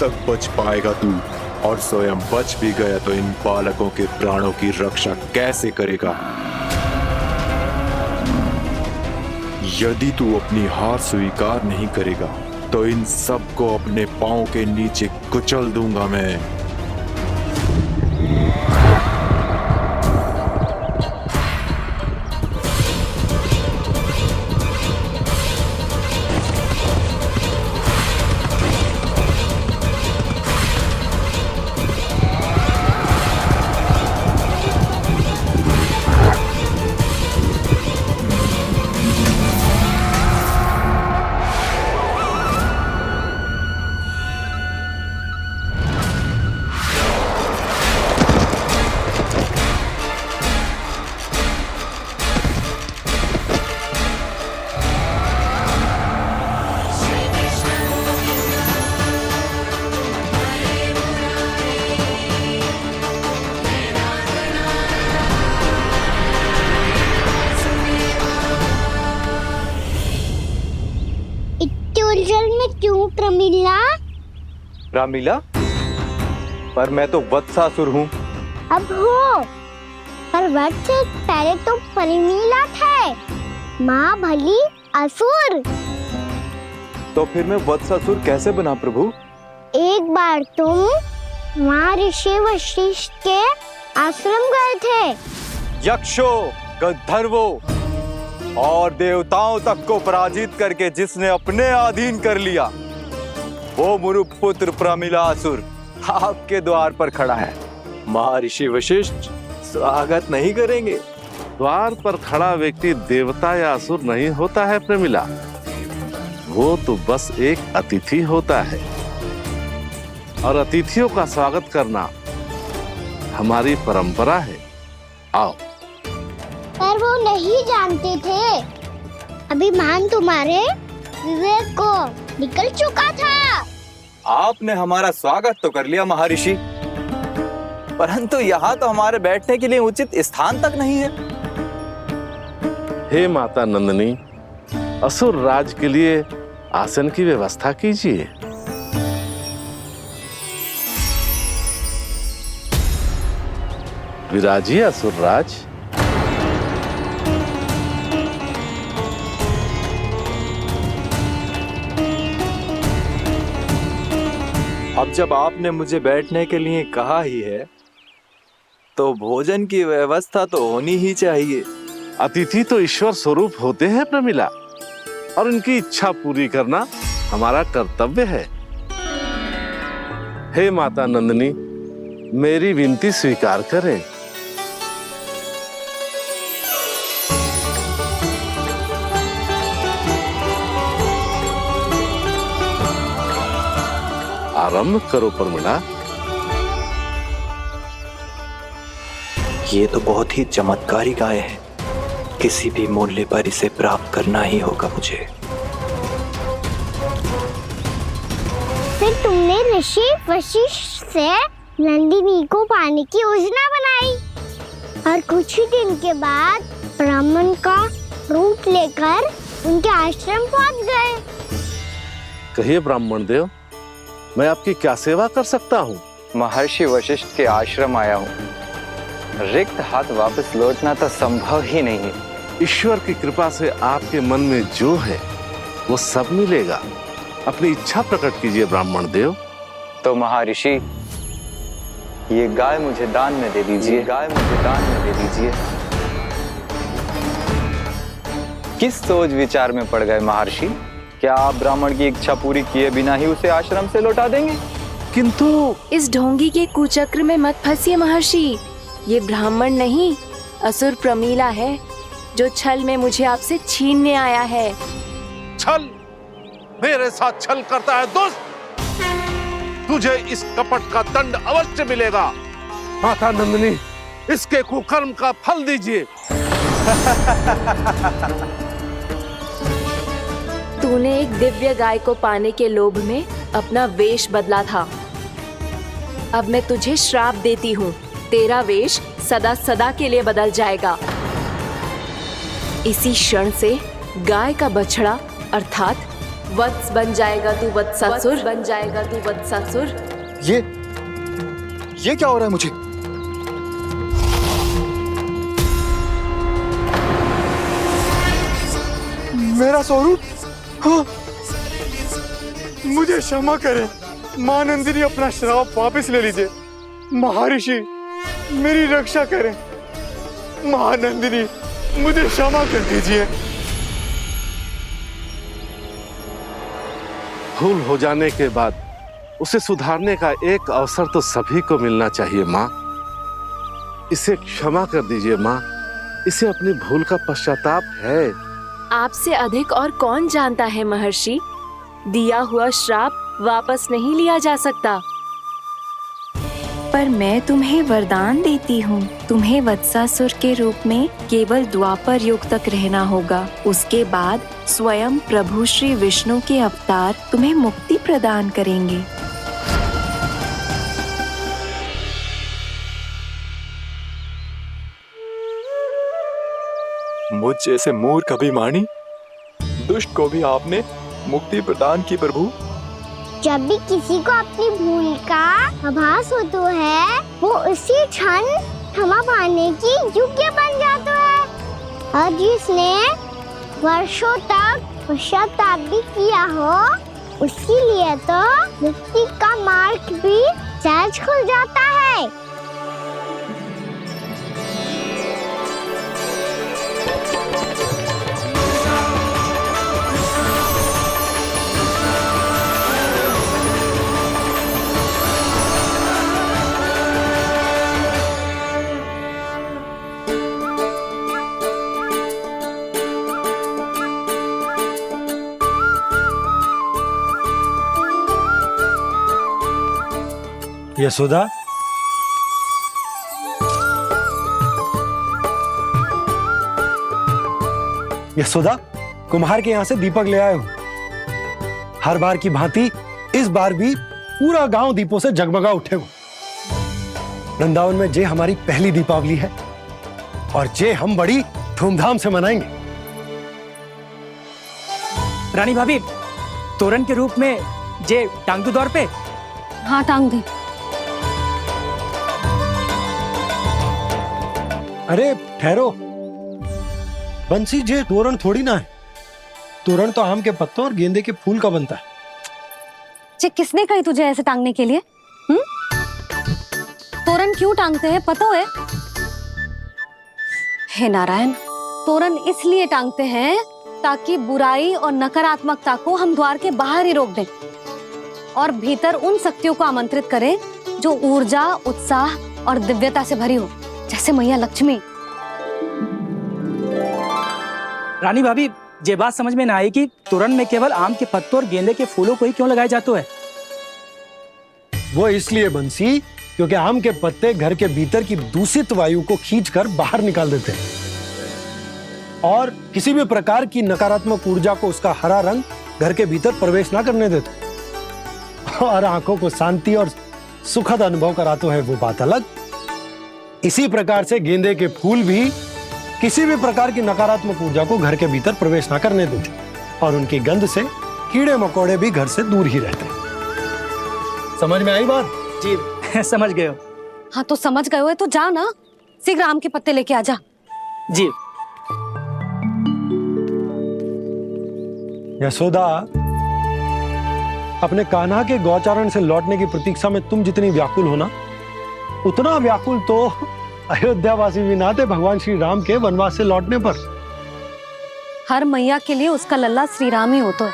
तक बच पाएगा तू? और स्वयं बच भी गया तो इन बालकों के प्राणों की रक्षा कैसे करेगा? यदि तू अपनी हार स्वीकार नहीं करेगा तो इन सबको अपने पांव के नीचे कुचल दूंगा मैं। क्यों प्रमिला? रामलीला, पर मैं तो वत्सासुर हूँ। अब हो, पर वत्स से पहले तो प्रमिला थे। माँ भली असुर। तो फिर मैं वत्सासुर कैसे बना प्रभु? एक बार तुम वहाँ ऋषि वशिष्ठ के आश्रम गए थे। यक्षों, गंधर्वों और देवताओं तक को पराजित करके जिसने अपने अधीन कर लिया, वो मुरुपुत्र प्रमिलासुर आपके द्वार पर खड़ा है। महर्षि वशिष्ठ स्वागत नहीं करेंगे। द्वार पर खड़ा व्यक्ति देवता या असुर नहीं होता है प्रमिला, वो तो बस एक अतिथि होता है और अतिथियों का स्वागत करना हमारी परंपरा है। आओ। पर वो नहीं जानते थे। अभिमान तुम्हारे विवेक को निकल चुका था। आपने हमारा स्वागत तो कर लिया महर्षि, परंतु यहाँ तो हमारे बैठने के लिए उचित स्थान तक नहीं है। हे माता नंदिनी, असुर राज के लिए आसन की व्यवस्था कीजिए। विराजिए असुर राज। अब जब आपने मुझे बैठने के लिए कहा ही है, तो भोजन की व्यवस्था तो होनी ही चाहिए। अतिथि तो ईश्वर स्वरूप होते हैं प्रमिला, और उनकी इच्छा पूरी करना हमारा कर्तव्य है। हे माता नंदिनी, मेरी विनती स्वीकार करें। आरंभ करो प्रमिला। ये तो बहुत ही चमत्कारी गाय है, किसी भी मूल्य पर इसे प्राप्त करना ही होगा मुझे। फिर तुमने ऋषि वशिष्ठ से नंदिनी को पाने की योजना बनाई और कुछ ही दिन के बाद ब्राह्मण का रूप लेकर उनके आश्रम पहुंच गए। कहिए ब्राह्मण देव, मैं आपकी क्या सेवा कर सकता हूँ? महर्षि वशिष्ठ के आश्रम आया हूँ। रिक्त हाथ वापस लौटना तो संभव ही नहीं है। ईश्वर की कृपा से आपके मन में जो है वो सब मिलेगा। अपनी इच्छा प्रकट कीजिए ब्राह्मण देव। तो महर्षि, ये गाय मुझे दान में दे दीजिए। गाय मुझे दान में दे दीजिए। किस सोच विचार में पड़ गए महर्षि? क्या आप ब्राह्मण की इच्छा पूरी किए बिना ही उसे आश्रम से लौटा देंगे? किंतु इस ढोंगी के कुचक्र में मत फंसिए महर्षि। ये ब्राह्मण नहीं, असुर प्रमीला है, जो छल में मुझे आपसे छीनने आया है। छल? मेरे साथ छल करता है दुष्ट? तुझे इस कपट का दंड अवश्य मिलेगा। माता नंदिनी, इसके कुकर्म का फल दीजिए। तूने एक दिव्य गाय को पाने के लोभ में अपना वेश बदला था। अब मैं तुझे श्राप देती हूँ, तेरा वेश सदा सदा के लिए बदल जाएगा। इसी क्षण से गाय का बछड़ा अर्थात वत्स बन जाएगा तू वत्सासुर। बन जाएगा तू वत्सासुर। ये क्या हो रहा है मुझे? मेरा स्वरूप? हाँ। मुझे क्षमा करें मां नंदिनी, अपना श्राप वापस ले लीजिए। महर्षि, मेरी रक्षा करें। मां नंदिनी, मुझे क्षमा कर दीजिए। भूल हो जाने के बाद उसे सुधारने का एक अवसर तो सभी को मिलना चाहिए माँ। इसे क्षमा कर दीजिए माँ, इसे अपनी भूल का पश्चाताप है। आपसे अधिक और कौन जानता है महर्षि, दिया हुआ श्राप वापस नहीं लिया जा सकता। पर मैं तुम्हें वरदान देती हूँ, तुम्हें वत्सासुर के रूप में केवल द्वापर युग तक रहना होगा। उसके बाद स्वयं प्रभु श्री विष्णु के अवतार तुम्हें मुक्ति प्रदान करेंगे। मुझ जैसे मूर्ख अभिमानी दुष्ट को भी आपने मुक्ति प्रदान की प्रभु। जब भी किसी को अपनी भूल का आभास होता है, वो उसी क्षण क्षमा पाने की योग्य बन जाता है। और जिसने वर्षों तक पश्चाताप भी किया हो, उसके लिए तो मुक्ति का मार्ग भी सहज खुल जाता है। यशोदा, यशोदा, कुम्हार के यहाँ से दीपक ले आए हूँ। हर बार की भांति इस बार भी पूरा गांव दीपों से जगमगा उठेगा। वृंदावन में जे हमारी पहली दीपावली है और जे हम बड़ी धूमधाम से मनाएंगे। रानी भाभी, तोरण के रूप में जे टांग दो दौर पे। हाँ, टांग दे। अरे ठहरो बंसी, जे तोरण थोड़ी ना है। तोरण तो आम के पत्तों और गेंदे के फूल का बनता है। जे किसने कही तुझे ऐसे टांगने के लिए? तोरण क्यों टांगते हैं पता है? हे नारायण, तोरण इसलिए टांगते हैं ताकि बुराई और नकारात्मकता को हम द्वार के बाहर ही रोक दें और भीतर उन शक्तियों को आमंत्रित करें जो ऊर्जा, उत्साह और दिव्यता से भरी हो, जैसे मैया लक्ष्मी। रानी भाभी, ये बात समझ में ना आई कि तोरण में केवल आम के पत्तों और गेंदे के फूलों को ही क्यों लगाया जाता है? वो इसलिए बंसी क्योंकि आम के पत्ते घर के भीतर की दूषित वायु को खींचकर बाहर निकाल देते हैं और किसी भी प्रकार की नकारात्मक ऊर्जा को उसका हरा रंग घर के भीतर प्रवेश ना करने देते और आंखों को शांति और सुखद अनुभव कराता है, वो बात अलग। इसी प्रकार से गेंदे के फूल भी किसी भी प्रकार की नकारात्मक ऊर्जा को घर के भीतर प्रवेश ना करने देते और उनकी गंध से कीड़े मकोड़े भी घर से दूर ही रहते हैं। समझ में आई बात? जी समझ गए हो। हाँ तो समझ गए हो तो जा ना, शीघ्र आम के पत्ते लेके आ जा। जी। यशोदा, अपने कान्हा के गौचारण से लौटने की प्रतीक्षा में तुम जितनी व्याकुल हो ना, उतना व्याकुल तो अयोध्यावासी भी ना थे भगवान श्री राम के वनवास से लौटने पर। हर मैया के लिए उसका लल्ला श्री राम ही होता है।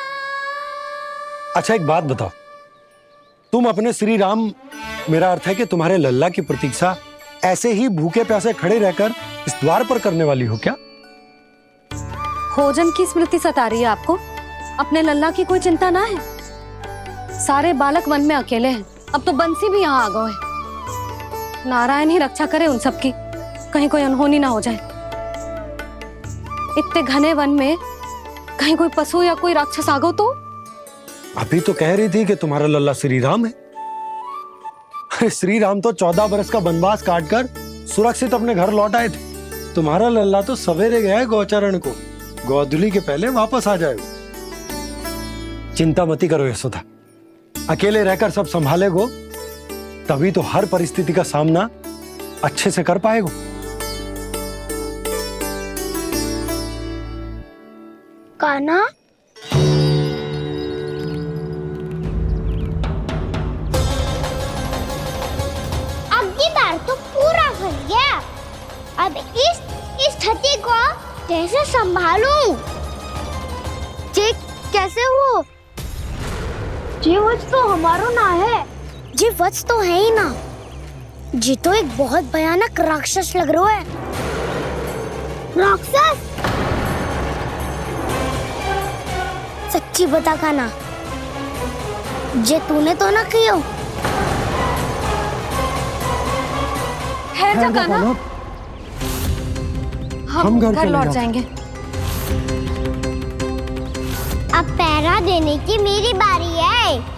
अच्छा एक बात बताओ, तुम अपने श्री राम, मेरा अर्थ है कि तुम्हारे लल्ला की प्रतीक्षा ऐसे ही भूखे प्यासे खड़े रहकर इस द्वार पर करने वाली हो क्या? भोजन की स्मृति सता रही है आपको? अपने लल्ला की कोई चिंता ना है। सारे बालक वन में अकेले हैं, अब तो बंसी भी यहाँ आ गए हैं। नारायण ही रक्षा करे उन सबकी, कहीं कोई अनहोनी ना हो जाए। इतने घने वन में कहीं कोई पशु या कोई राक्षस आ गो तो? अभी तो कह रही थी कि तुम्हारा लल्ला श्री राम है। श्री राम तो 14 बरस का वनवास काटकर सुरक्षित अपने घर लौट आए थे। तुम्हारा लल्ला तो सवेरे गया है गौचरण को, गोधूली के पहले वापस आ जाएगा। चिंता मती करो यशोदा, अकेले रहकर सब संभालेगो तभी तो हर परिस्थिति का सामना अच्छे से कर पाएगो। कान्हा, अब की बार तो पूरा फंस गया। अब इस स्थिति को कैसे संभालूं? जे कैसे हो? जे वत्स तो हमारो ना है। जे वत्स तो है ही ना। जी तो एक बहुत भयानक राक्षस लग रहा है। राक्षस? सच्ची बता कान्हा, जे तूने तो ना कियो? ठहर जा कान्हा, हम घर लौट जाएंगे। अब पहरा देने की मेरी बारी है।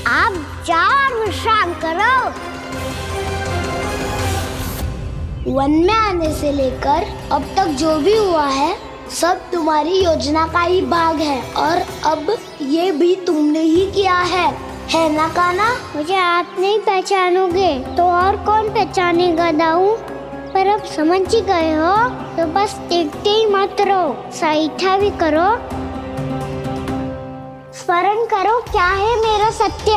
आप जाओ और विश्राम करो। वन में आने से लेकर अब तक जो भी हुआ है सब तुम्हारी योजना का ही भाग है और अब ये भी तुमने ही किया है ना कान्हा? मुझे आप नहीं पहचानोगे तो और कौन पहचानेगा दाऊ? पर अब समझ ही गए हो तो बस देखते ही मत रहो, सईठा भी करो, स्मरण करो क्या है मेरा सत्य।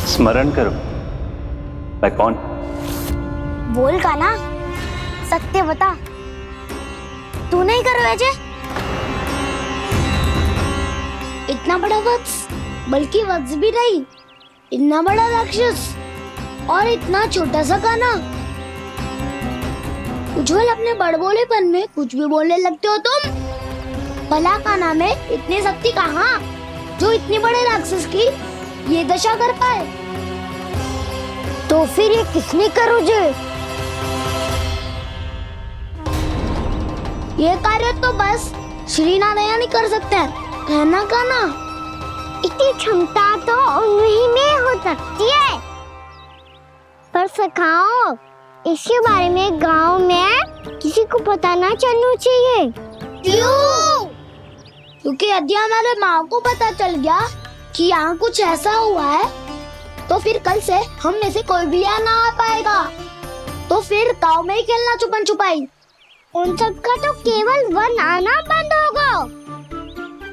स्मरण करो? मैं कौन? बोल कान्हा, सत्य बता। तू नहीं करो अजय? इतना बड़ा वत्स, बल्कि वत्स भी नहीं, इतना बड़ा राक्षस और इतना छोटा सा कान्हा। उज्जवल अपने बड़बोलेपन में कुछ भी बोलने लगते हो तुम। भला कान्हा में इतनी शक्ति कहाँ जो इतने बड़े राक्षस की ये दशा कर पाए? तो फिर ये किसने करो जे? ये कार्य तो बस श्री नारायण ही कर सकते हैं, है ना कान्हा? इतनी क्षमता तो उन्हीं में हो सकती है, पर सखाओ इसके बारे में गांव में किसी को पता ना चलना चाहिए। क्यों? क्योंकि यदि हमारे माँ को पता चल गया कि यहाँ कुछ ऐसा हुआ है, तो फिर कल से हम में से कोई भी यहाँ ना आ पाएगा। तो फिर गाँव में ही खेलना छुपन छुपाई। उन सबका तो केवल वन आना बंद होगा,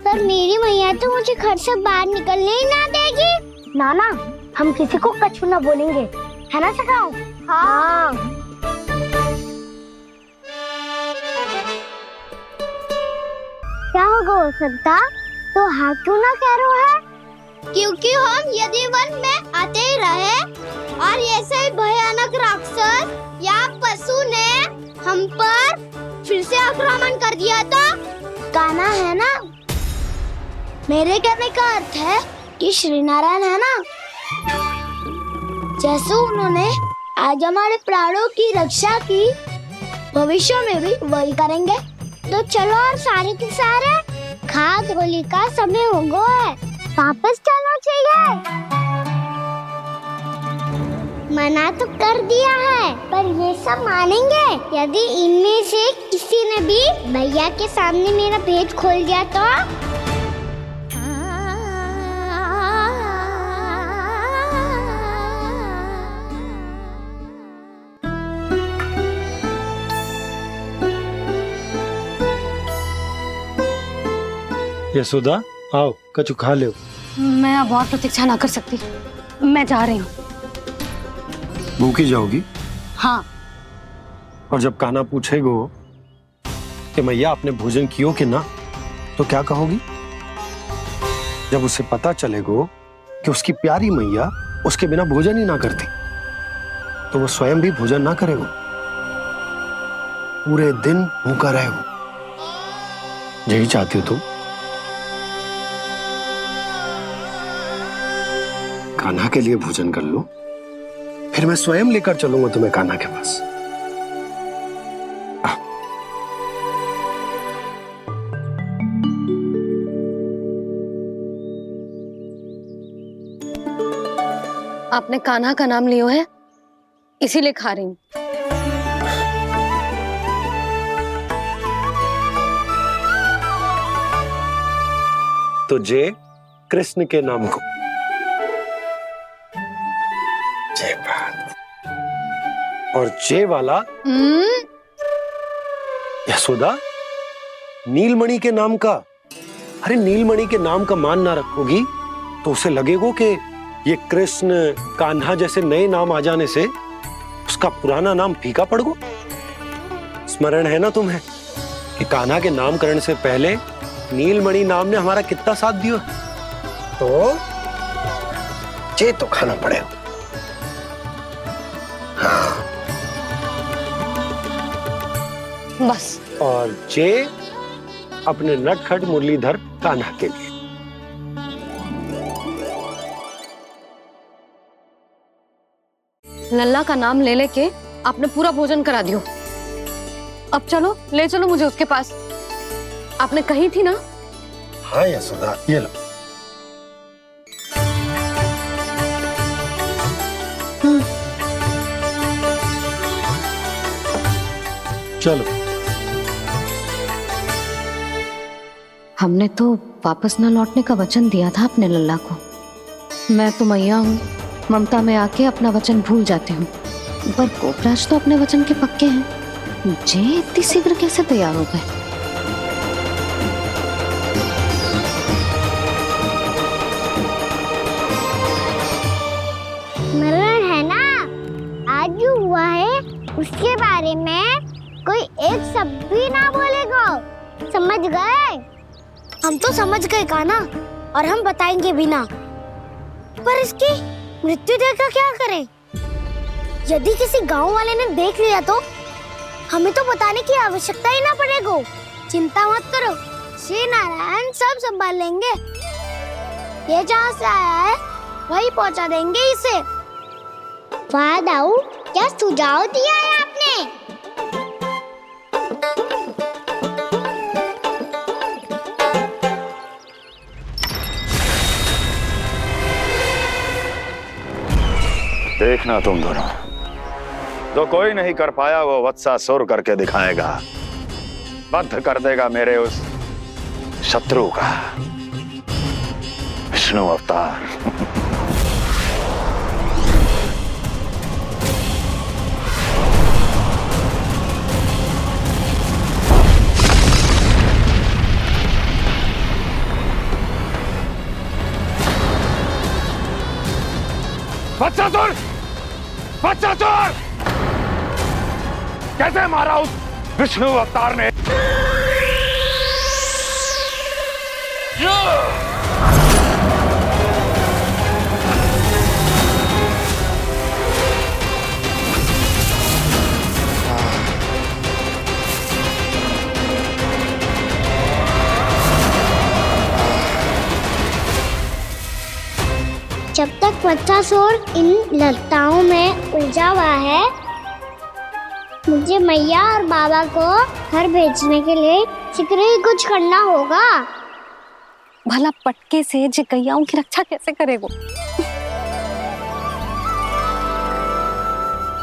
पर मेरी मैया तो मुझे घर से बाहर निकलने ही ना देगी। नाना, हम किसी को कछु ना बोलेंगे, है ना सखाओ? हाँ। क्या होगा हो सकता? तो हाँ क्यों ना कह रहा है? क्योंकि हम यदि वन में आते ही रहे और ऐसे भयानक राक्षस या पशु ने हम पर फिर से आक्रमण कर दिया तो कान्हा, है ना? मेरे कहने का अर्थ है कि श्री नारायण, है ना, जैसे उन्होंने आज हमारे प्राणों की रक्षा की, भविष्य में भी वही करेंगे। तो चलो और सारे के सारे खाद होली का समय हो गया है, वापस चलना चाहिए। मना तो कर दिया है, पर ये सब मानेंगे यदि इनमें से किसी ने भी भैया के सामने मेरा भेद खोल दिया तो? यशोदा आओ, कछु खा लो। मैं अब और प्रतीक्षा ना कर सकती, मैं जा रही हूँ। भूखी जाओगी? हाँ। और जब कान्हा पूछेगो कि मैया आपने भोजन कियो कि ना, तो क्या कहोगी? जब उसे पता चलेगो कि उसकी प्यारी मैया उसके बिना भोजन ही ना करती, तो वो स्वयं भी भोजन ना करेगो, पूरे दिन भूखा रहेगो। यही चाहती हो तुम? कान्हा के लिए भोजन कर लो, फिर मैं स्वयं लेकर चलूंगा तुम्हें कान्हा के पास। आपने कान्हा का नाम लियो है, इसीलिए खा रही हूँ। तो जय कृष्ण के नाम को। जय बात। और जय वाला यशोदा नीलमणि के नाम का। अरे नीलमणि के नाम का मान ना रखोगी तो उसे लगेगा कि ये कृष्ण कान्हा जैसे नए नाम आ जाने से उसका पुराना नाम फीका पड़ गो। स्मरण है ना तुम्हें कि कान्हा के नामकरण से पहले नीलमणि नाम ने हमारा कितना साथ दिया? तो जे तो खाना पड़ेगा। हाँ। बस। और जे अपने नटखट मुरलीधर कान्हा के लिए। लल्ला का नाम ले लेके आपने पूरा भोजन करा दियो। अब चलो, ले चलो मुझे उसके पास। आपने कही थी ना? हाँ यशोदा, ये लो। चलो। हमने तो वापस न लौटने का वचन दिया था अपने लल्ला को। मैं तो मैया हूँ, ममता में आके अपना वचन भूल जाती हूँ, पर गोपराज तो अपने वचन के पक्के हैं। जे इतनी शीघ्र कैसे तैयार हो गए? स्मरण है ना, आज जो हुआ है उसके बारे में कोई एक शब्द भी ना बोलेगा। समझ गए? हम तो समझ गए कान्हा, और हम बताएंगे भी ना। पर इसकी मृत्यु देखकर क्या करें? यदि किसी गांव वाले ने देख लिया तो हमें तो बताने की आवश्यकता ही ना पड़ेगा। चिंता मत करो, श्री नारायण सब संभाल लेंगे। ये जहाँ से आया है वही पहुँचा देंगे इसे। वाह दाऊ, क्या सुझाव दिया है आपने? देखना तुम दोनों, जो कोई नहीं कर पाया वो वत्सासुर करके दिखाएगा, बंद कर देगा मेरे उस शत्रु का विष्णु अवतार। वत्सासुर! वत्सासुर! कैसे मारा उस विष्णु अवतार ने? जब तक वत्सासुर इन लताओं में उलझा हुआ है, मुझे मैया और बाबा को घर भेजने के लिए शीघ्र ही कुछ करना होगा। भला पटके से जिकैयाओं की रक्षा कैसे करेगो?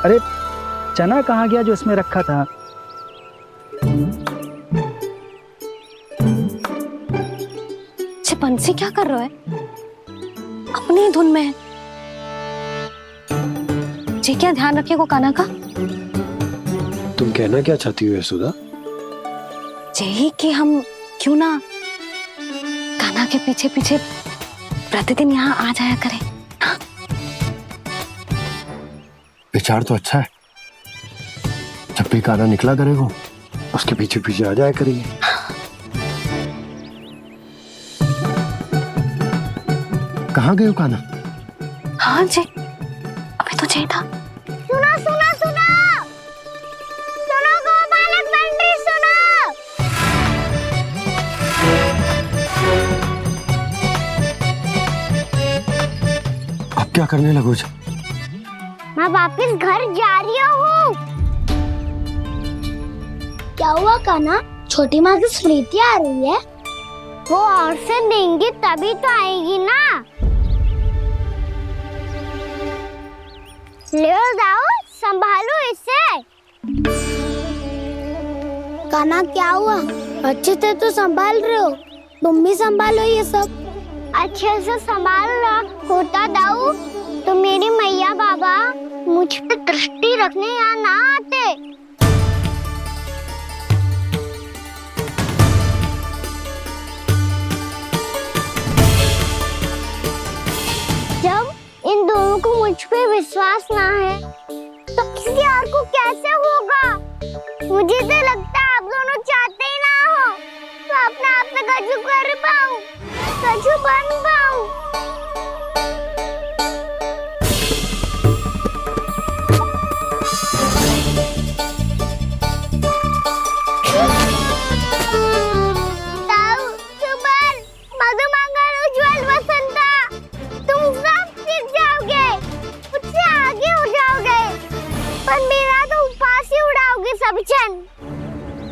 अरे चना कहाँ गया जो इसमें रखा था? बंसी क्या कर रहा है? अपनी धुन में है। जी क्या ध्यान रखिएगा कान्हा का। तुम कहना क्या चाहती हो यशोदा? यही कि हम क्यों ना कान्हा के पीछे पीछे प्रतिदिन यहाँ आ जाया करें। हाँ? विचार तो अच्छा है। जब भी कान्हा निकला करेगा उसके पीछे पीछे आ जाया करेंगे। कहाँ गए हो कान्हा? हाँ जी, अभी तो चाहिए था। सुनो सुनो सुनो सुनो गोपालक बंटी सुनो। अब क्या करने लगो? मैं वापस घर जा रही हूँ। क्या हुआ कान्हा? छोटी माँ की स्मृति आ रही है। वो और से देंगी तभी तो आएगी ना। ले जाओ, संभालो इसे। कान्हा क्या हुआ? अच्छे से तो संभाल रहे हो, तुम भी संभालो ये सब। अच्छे से संभाल रहा होता दाऊ तो मेरी मैया बाबा मुझ पे दृष्टि रखने यहाँ ना आते। जब इन दोनों को मुझ पे विश्वास ना है तो किसी और को कैसे होगा? मुझे तो लगता है आप दोनों चाहते ही ना हो तो अपने आप से कछु कर पाऊं, कछु बन पाऊं।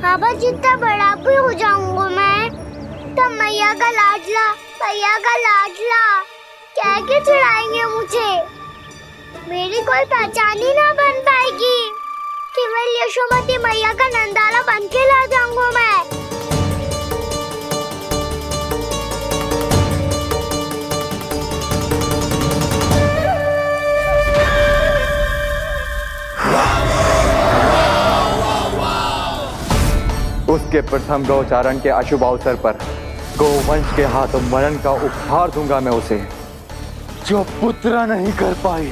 बाबा जितना बड़ा भी हो जाऊंगा मैं तो मैया का लाडला कह के चढ़ाएंगे मुझे। मेरी कोई पहचान ही ना बन पाएगी। केवल यशोमती मैया का नंदाला बन के ला जाऊंगा मैं। उसके प्रथम गौचारण के अशुभ अवसर पर गोवंश के हाथों मरण का उपहार दूंगा मैं उसे। जो पुत्र नहीं कर पाई,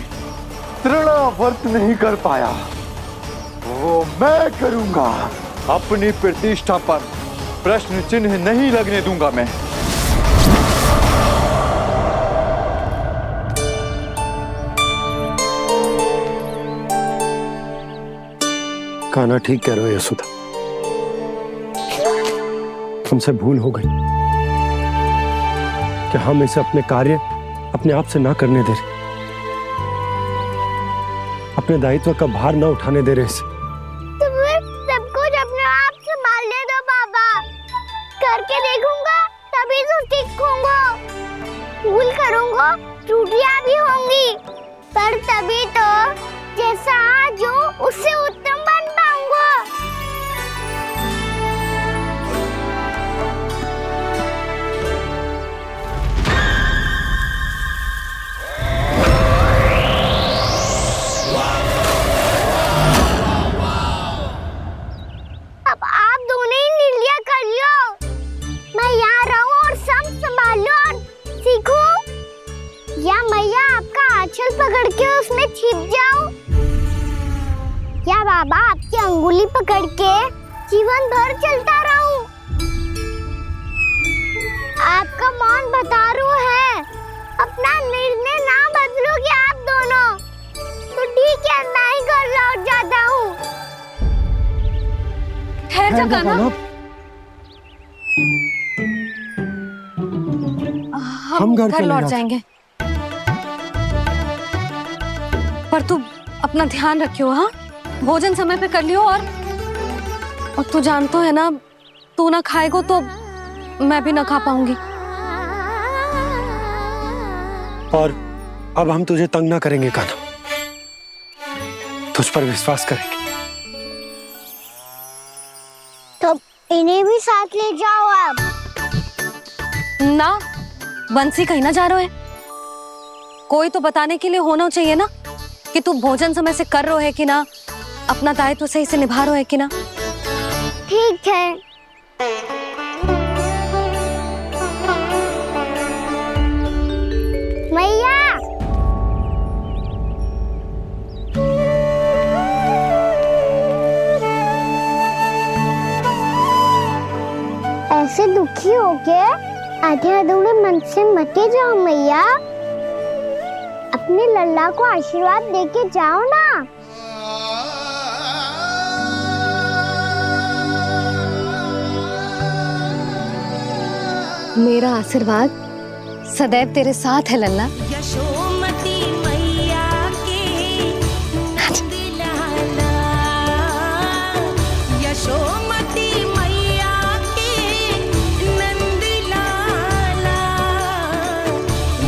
तृणावर्त नहीं कर पाया, वो मैं करूंगा। अपनी प्रतिष्ठा पर प्रश्न चिन्ह नहीं लगने दूंगा मैं। कान्हा ठीक कह रहे हो यशोदा, हमसे भूल हो गई कि हम इसे अपने कार्य अपने आप से ना करने दे रहे, अपने दायित्व का भार ना उठाने दे रहे इसे। तो फिर सब कुछ अपने आप से संभालने दो बाबा, करके देखूंगा तभी तो सीखूंगा। भूल करूंगा, त्रुटियां भी होंगी पर तभी तो जैसा आज हूँ उससे उत्तम बन पाऊंगा। अब आप दोनों ही निर्णय कर लो। मैं यहाँ रहूं और सब संभालूं और सीखूं, या मैया आपका आंचल पकड़ के उसमें छिप जाऊं, या बाबा आपकी अंगुली पकड़ के जीवन भर चलता रहूं। आपका मौन बतारू है, अपना निर्णय ना बदलोगे आप दोनों तो ठीक है, मैं ही घर लौट जाता हूँ। ठहर जा कान्हा, हम घर लौट जाएंगे, पर तू अपना ध्यान रखियो। हाँ, भोजन समय पे कर लियो। और तू जानतो है ना, तू ना खाएगो तो मैं भी ना खा पाऊंगी। और अब हम तुझे तंग ना करेंगे कान्हा, तुझ पर विश्वास करेंगे। तो इन्हें भी साथ ले जाओ अब। ना, बंसी कहीं ना जा रहे है, कोई तो बताने के लिए होना चाहिए ना कि तू भोजन समय से कर रहा है कि ना, अपना दायित्व सही से निभा रहा है कि ना। ठीक है। मैया, ऐसे दुखी हो के आधे अधूरे मन से मत जाओ मैया, अपने लल्ला को आशीर्वाद देके जाओ ना। मेरा आशीर्वाद सदैव तेरे साथ है लल्ला। यशोमती मैया के नंद लाला, यशोमती मैया के नंद लाला,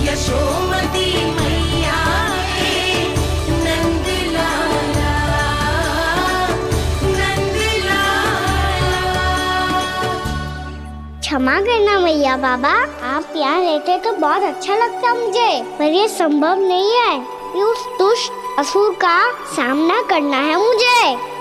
यशोमती मैया के नंद लाला, नंद लाला। क्षमा करना मैया बाबा, आप यहाँ रहते तो बहुत अच्छा लगता मुझे, पर ये संभव नहीं है। ये उस दुष्ट असुर का सामना करना है मुझे।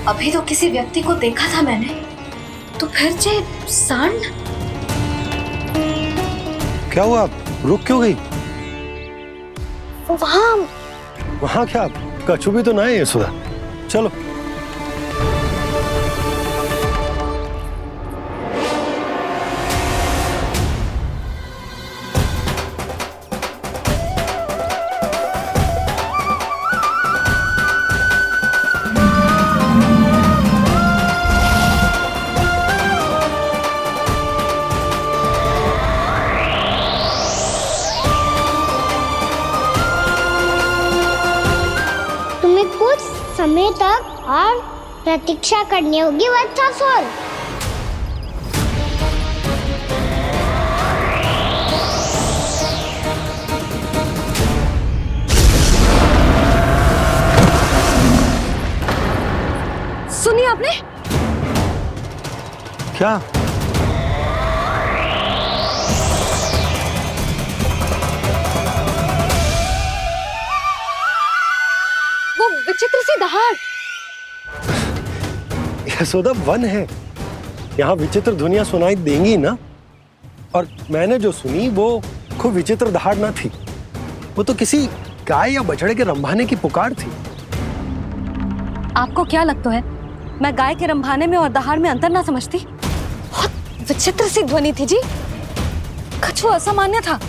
अभी तो किसी व्यक्ति को देखा था मैंने, तो फिर जे सांड। क्या हुआ, रुक क्यों गई? वहाँ क्या, कछु भी तो ना है यशोदा, चलो। कुछ समय तक और प्रतीक्षा करनी होगी वत्सासुर। सुनिए आपने क्या? वो विचित्र सी दहाड़। यशोदा, वन है, यहाँ विचित्र ध्वनियां सुनाई देंगी ना। और मैंने जो सुनी वो खूब विचित्र दहाड़ ना थी, वो तो किसी गाय या बछड़े के रंभाने की पुकार थी। आपको क्या लगता है मैं गाय के रंभाने में और दहाड़ में अंतर ना समझती? बहुत विचित्र सी ध्वनि थी जी। कछु असामान्य था,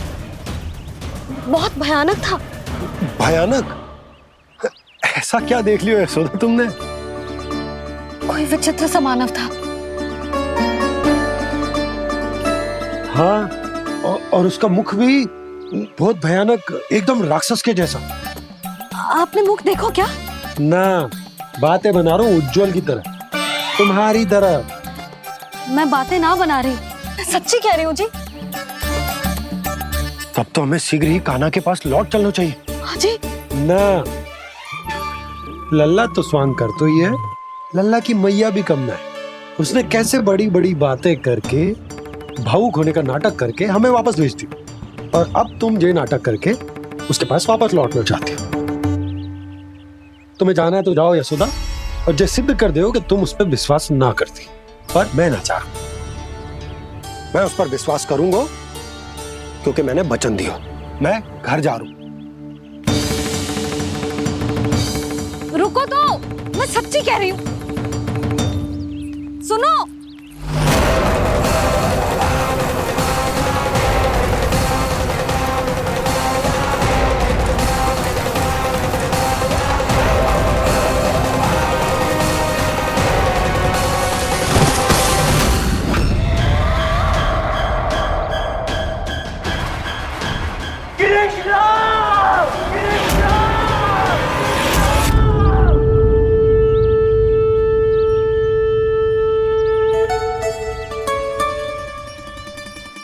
बहुत भयानक था। भयानक? ऐसा क्या देख लियो यशोदा तुमने? कोई विचित्र सा मानव था। हाँ, और उसका मुख भी बहुत भयानक, एकदम राक्षस के जैसा। आपने मुख देखो क्या? ना, बातें बना रहा हूँ उज्जवल की तरह, तुम्हारी तरह। मैं बातें ना बना रही, मैं सच्ची कह रही हूँ जी। तब तो हमें शीघ्र ही कान्हा के पास लौट चलना चाहिए। हाँ जी। ना, लल्ला तो स्वांग कर तो ही है, लल्ला की मैया भी कम ना है। उसने कैसे बड़ी बड़ी बातें करके, भावुक होने का नाटक करके हमें वापस भेज दी, और अब तुम ये नाटक करके उसके पास वापस लौटना चाहती हो। तुम्हें जाना है तो जाओ यशोदा, और जो सिद्ध कर दो कि तुम उस पर विश्वास ना करती। पर मैं ना चाह, मैं उस पर विश्वास करूंगा क्योंकि मैंने वचन दिया। मैं घर जा रहा हूं। रुको तो, मैं सच्ची कह रही हूँ। सुनो,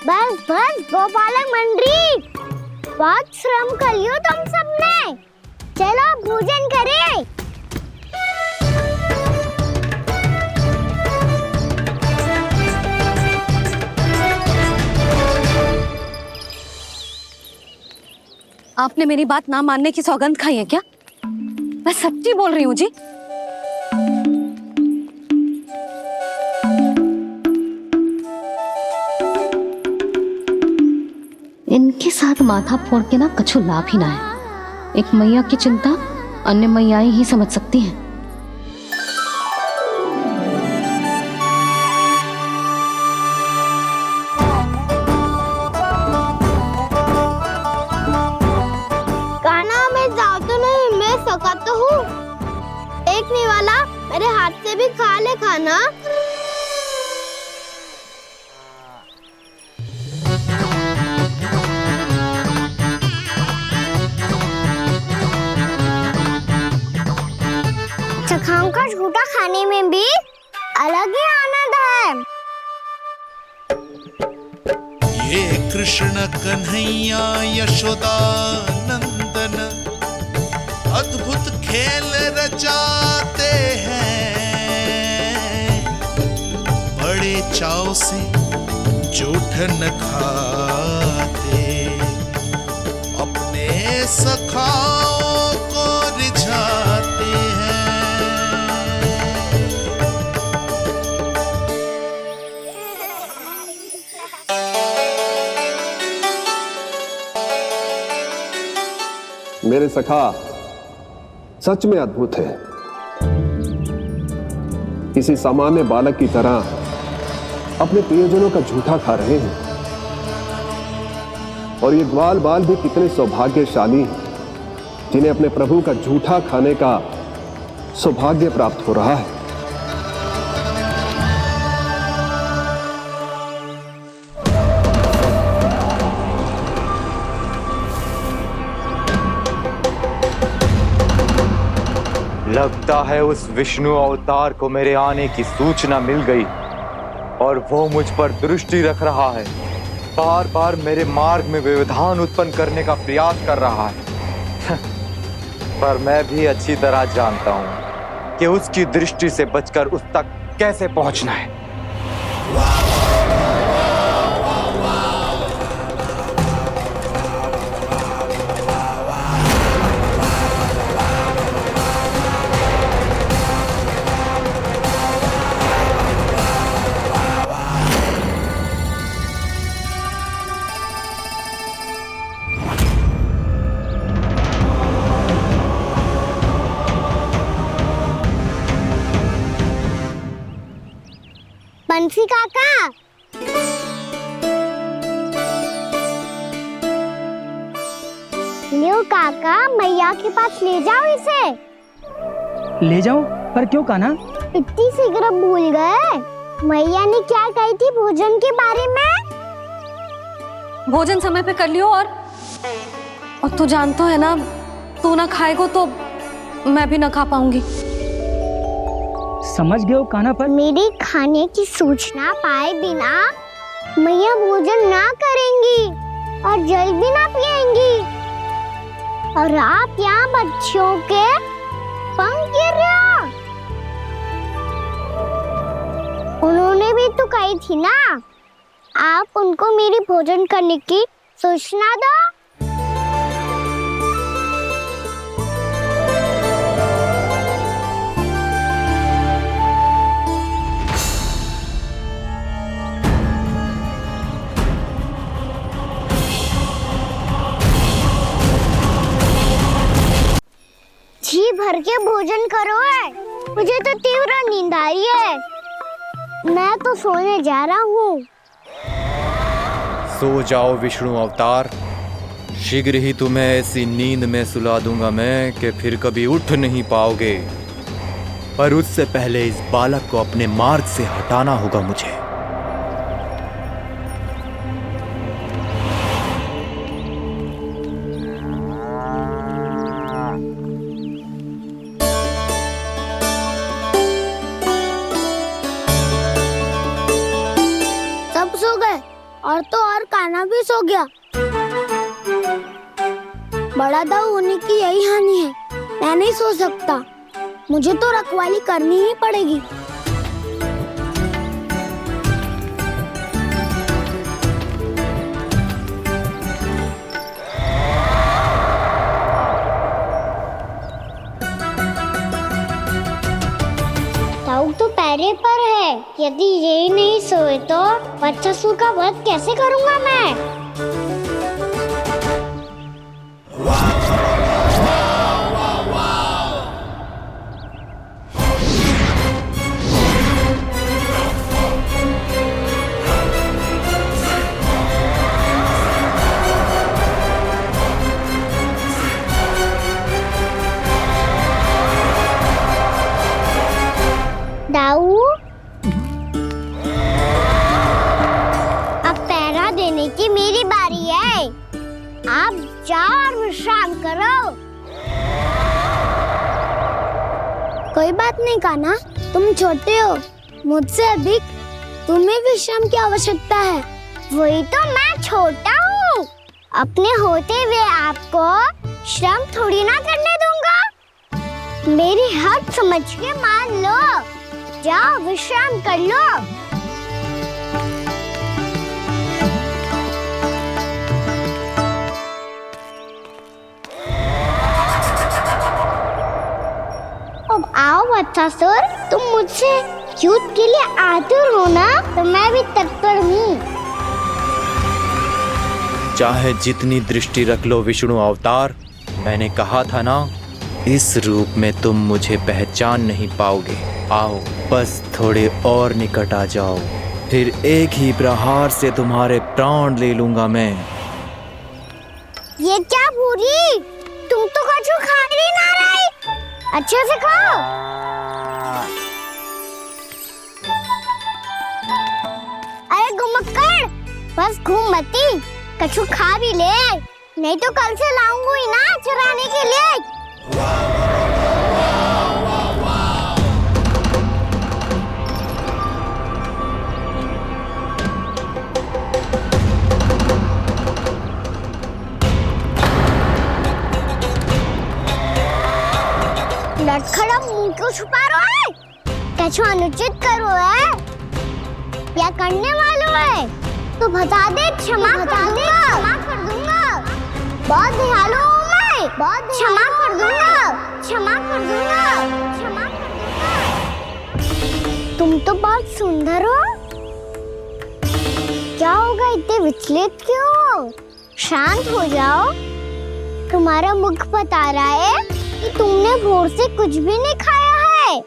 बस बस गोपालक मंडली, बहुत श्रम कर लियो तुम सबने। चलो भोजन करें। आपने मेरी बात ना मानने की सौगंध खाई है क्या? मैं सच्ची बोल रही हूँ जी। इनके साथ माथा फोड़ के ना कछु लाभ ही ना है। एक मैया की चिंता अन्य मैयाएं ही समझ सकती हैं। कान्हा, मैं जाऊँ तो नहीं, मैं सका तो हूँ। एक नहीं वाला मेरे हाथ से भी खा ले खाना। सखाओं का झूठा खाने में भी अलग ही आनंद है। ये कृष्ण कन्हैया यशोदा नंदन अद्भुत खेल रचाते हैं, बड़े चाव से जूठन खाते, अपने सखाओं को रिझाते हैं। मेरे सखा सच में अद्भुत है। किसी सामान्य बालक की तरह अपने प्रियजनों का झूठा खा रहे हैं, और ये ग्वाल बाल भी कितने सौभाग्यशाली हैं जिन्हें अपने प्रभु का झूठा खाने का सौभाग्य प्राप्त हो रहा है। लगता है उस विष्णु अवतार को मेरे आने की सूचना मिल गई और वो मुझ पर दृष्टि रख रहा है। बार बार मेरे मार्ग में व्यवधान उत्पन्न करने का प्रयास कर रहा है। पर मैं भी अच्छी तरह जानता हूं कि उसकी दृष्टि से बचकर उस तक कैसे पहुंचना है। बंसी काका। लियो काका, मैया के पास ले जाओ इसे। ले जाओ? पर क्यों कान्हा? इतनी शीघ्र भूल गए? मैया ने क्या कही थी भोजन के बारे में? भोजन समय पे कर लियो। और तू जानता है ना, तू ना खाएगा तो मैं भी ना खा पाऊंगी। समझ गए हो कान्हा? पर मेरी खाने की सूचना पाए बिना मैया भोजन ना करेंगी और जल भी ना पिएंगी। और आप यहाँ बच्चों के पंख गिर रहे हो। उन्होंने भी तो कही थी ना, आप उनको मेरी भोजन करने की सूचना दो। जी भर के भोजन करो है, मुझे तो तीव्र नींद आई है। मैं तो सोने जा रहा हूँ। सो जाओ विष्णु अवतार, शीघ्र ही तुम्हें ऐसी नींद में सुला दूंगा मैं कि फिर कभी उठ नहीं पाओगे। पर उससे पहले इस बालक को अपने मार्ग से हटाना होगा मुझे। सब सो गए और तो और कान्हा भी सो गया। बड़ा दाऊ होने की यही हानि है, मैं नहीं सो सकता। मुझे तो रखवाली करनी ही पड़ेगी। ताऊ तो पैरे पर है। यदि ये नहीं सोए तो वत्सासुर का वध कैसे करूंगा मैं? दाऊ, अब पहरा देने की मेरी बारी है। आप जाओ और विश्राम करो। कोई बात नहीं कान्हा, तुम छोटे हो, मुझसे अधिक तुम्हें विश्राम की आवश्यकता है। वही तो, मैं छोटा हूँ। अपने होते हुए आपको श्रम थोड़ी ना करने दूंगा। मेरी हद समझ के मान लो। जाओ विश्राम कर लो। अब आओ वत्सासुर, तुम मुझसे युद्ध के लिए आतुर हो ना, तो मैं भी तत्पर हूँ। चाहे जितनी दृष्टि रख लो विष्णु अवतार, मैंने कहा था ना, इस रूप में तुम मुझे पहचान नहीं पाओगे। आओ, बस थोड़े और निकट आ जाओ, फिर एक ही प्रहार से तुम्हारे प्राण ले लूंगा मैं। ये क्या भूरी, तुम तो कछु खा ही ना रही। अच्छे से खाओ। अरे घुमक्कड़, बस घूम मती, कछु खा भी ले, नहीं तो कल से लाऊंगी ही ना चराने के लिए। लटखड़ा मुंह क्यों छुपा रहा है? कछु अनुचित करो है या करने वालों है तो बता दे, क्षमा कर दूंगा। बहुत दयालु हूँ मैं, बहुत क्षमा कर दूंगा। तुम तो बहुत सुंदर हो। क्या होगा, इतने विचलित क्यों हो? शांत हो जाओ। तुम्हारा मुख बता रहा है कि तुमने भोर से कुछ भी नहीं खाया है।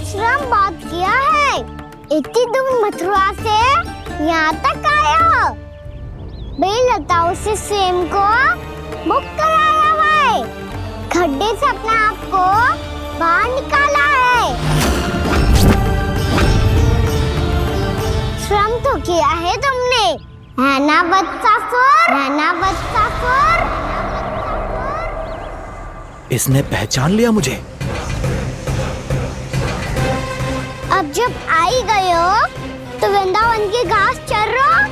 श्रम बात किया है। इतनी दूर मथुरा से यहाँ तक आए हो। बेलताओं से स्वयं को मुक्त कराया हुआ है, खड्डे से अपने आप को बाहर निकाला है। श्रम तो किया है तुमने, है ना वत्सासुर? है ना वत्सासुर? इसने पहचान लिया मुझे। अब जब आई गए हो तो वृंदावन की घास चर रहो।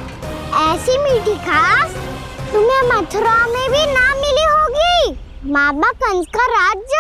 ऐसी मीठी घास तुम्हें मथुरा में भी ना मिली होगी। बाबा कंस का राज्य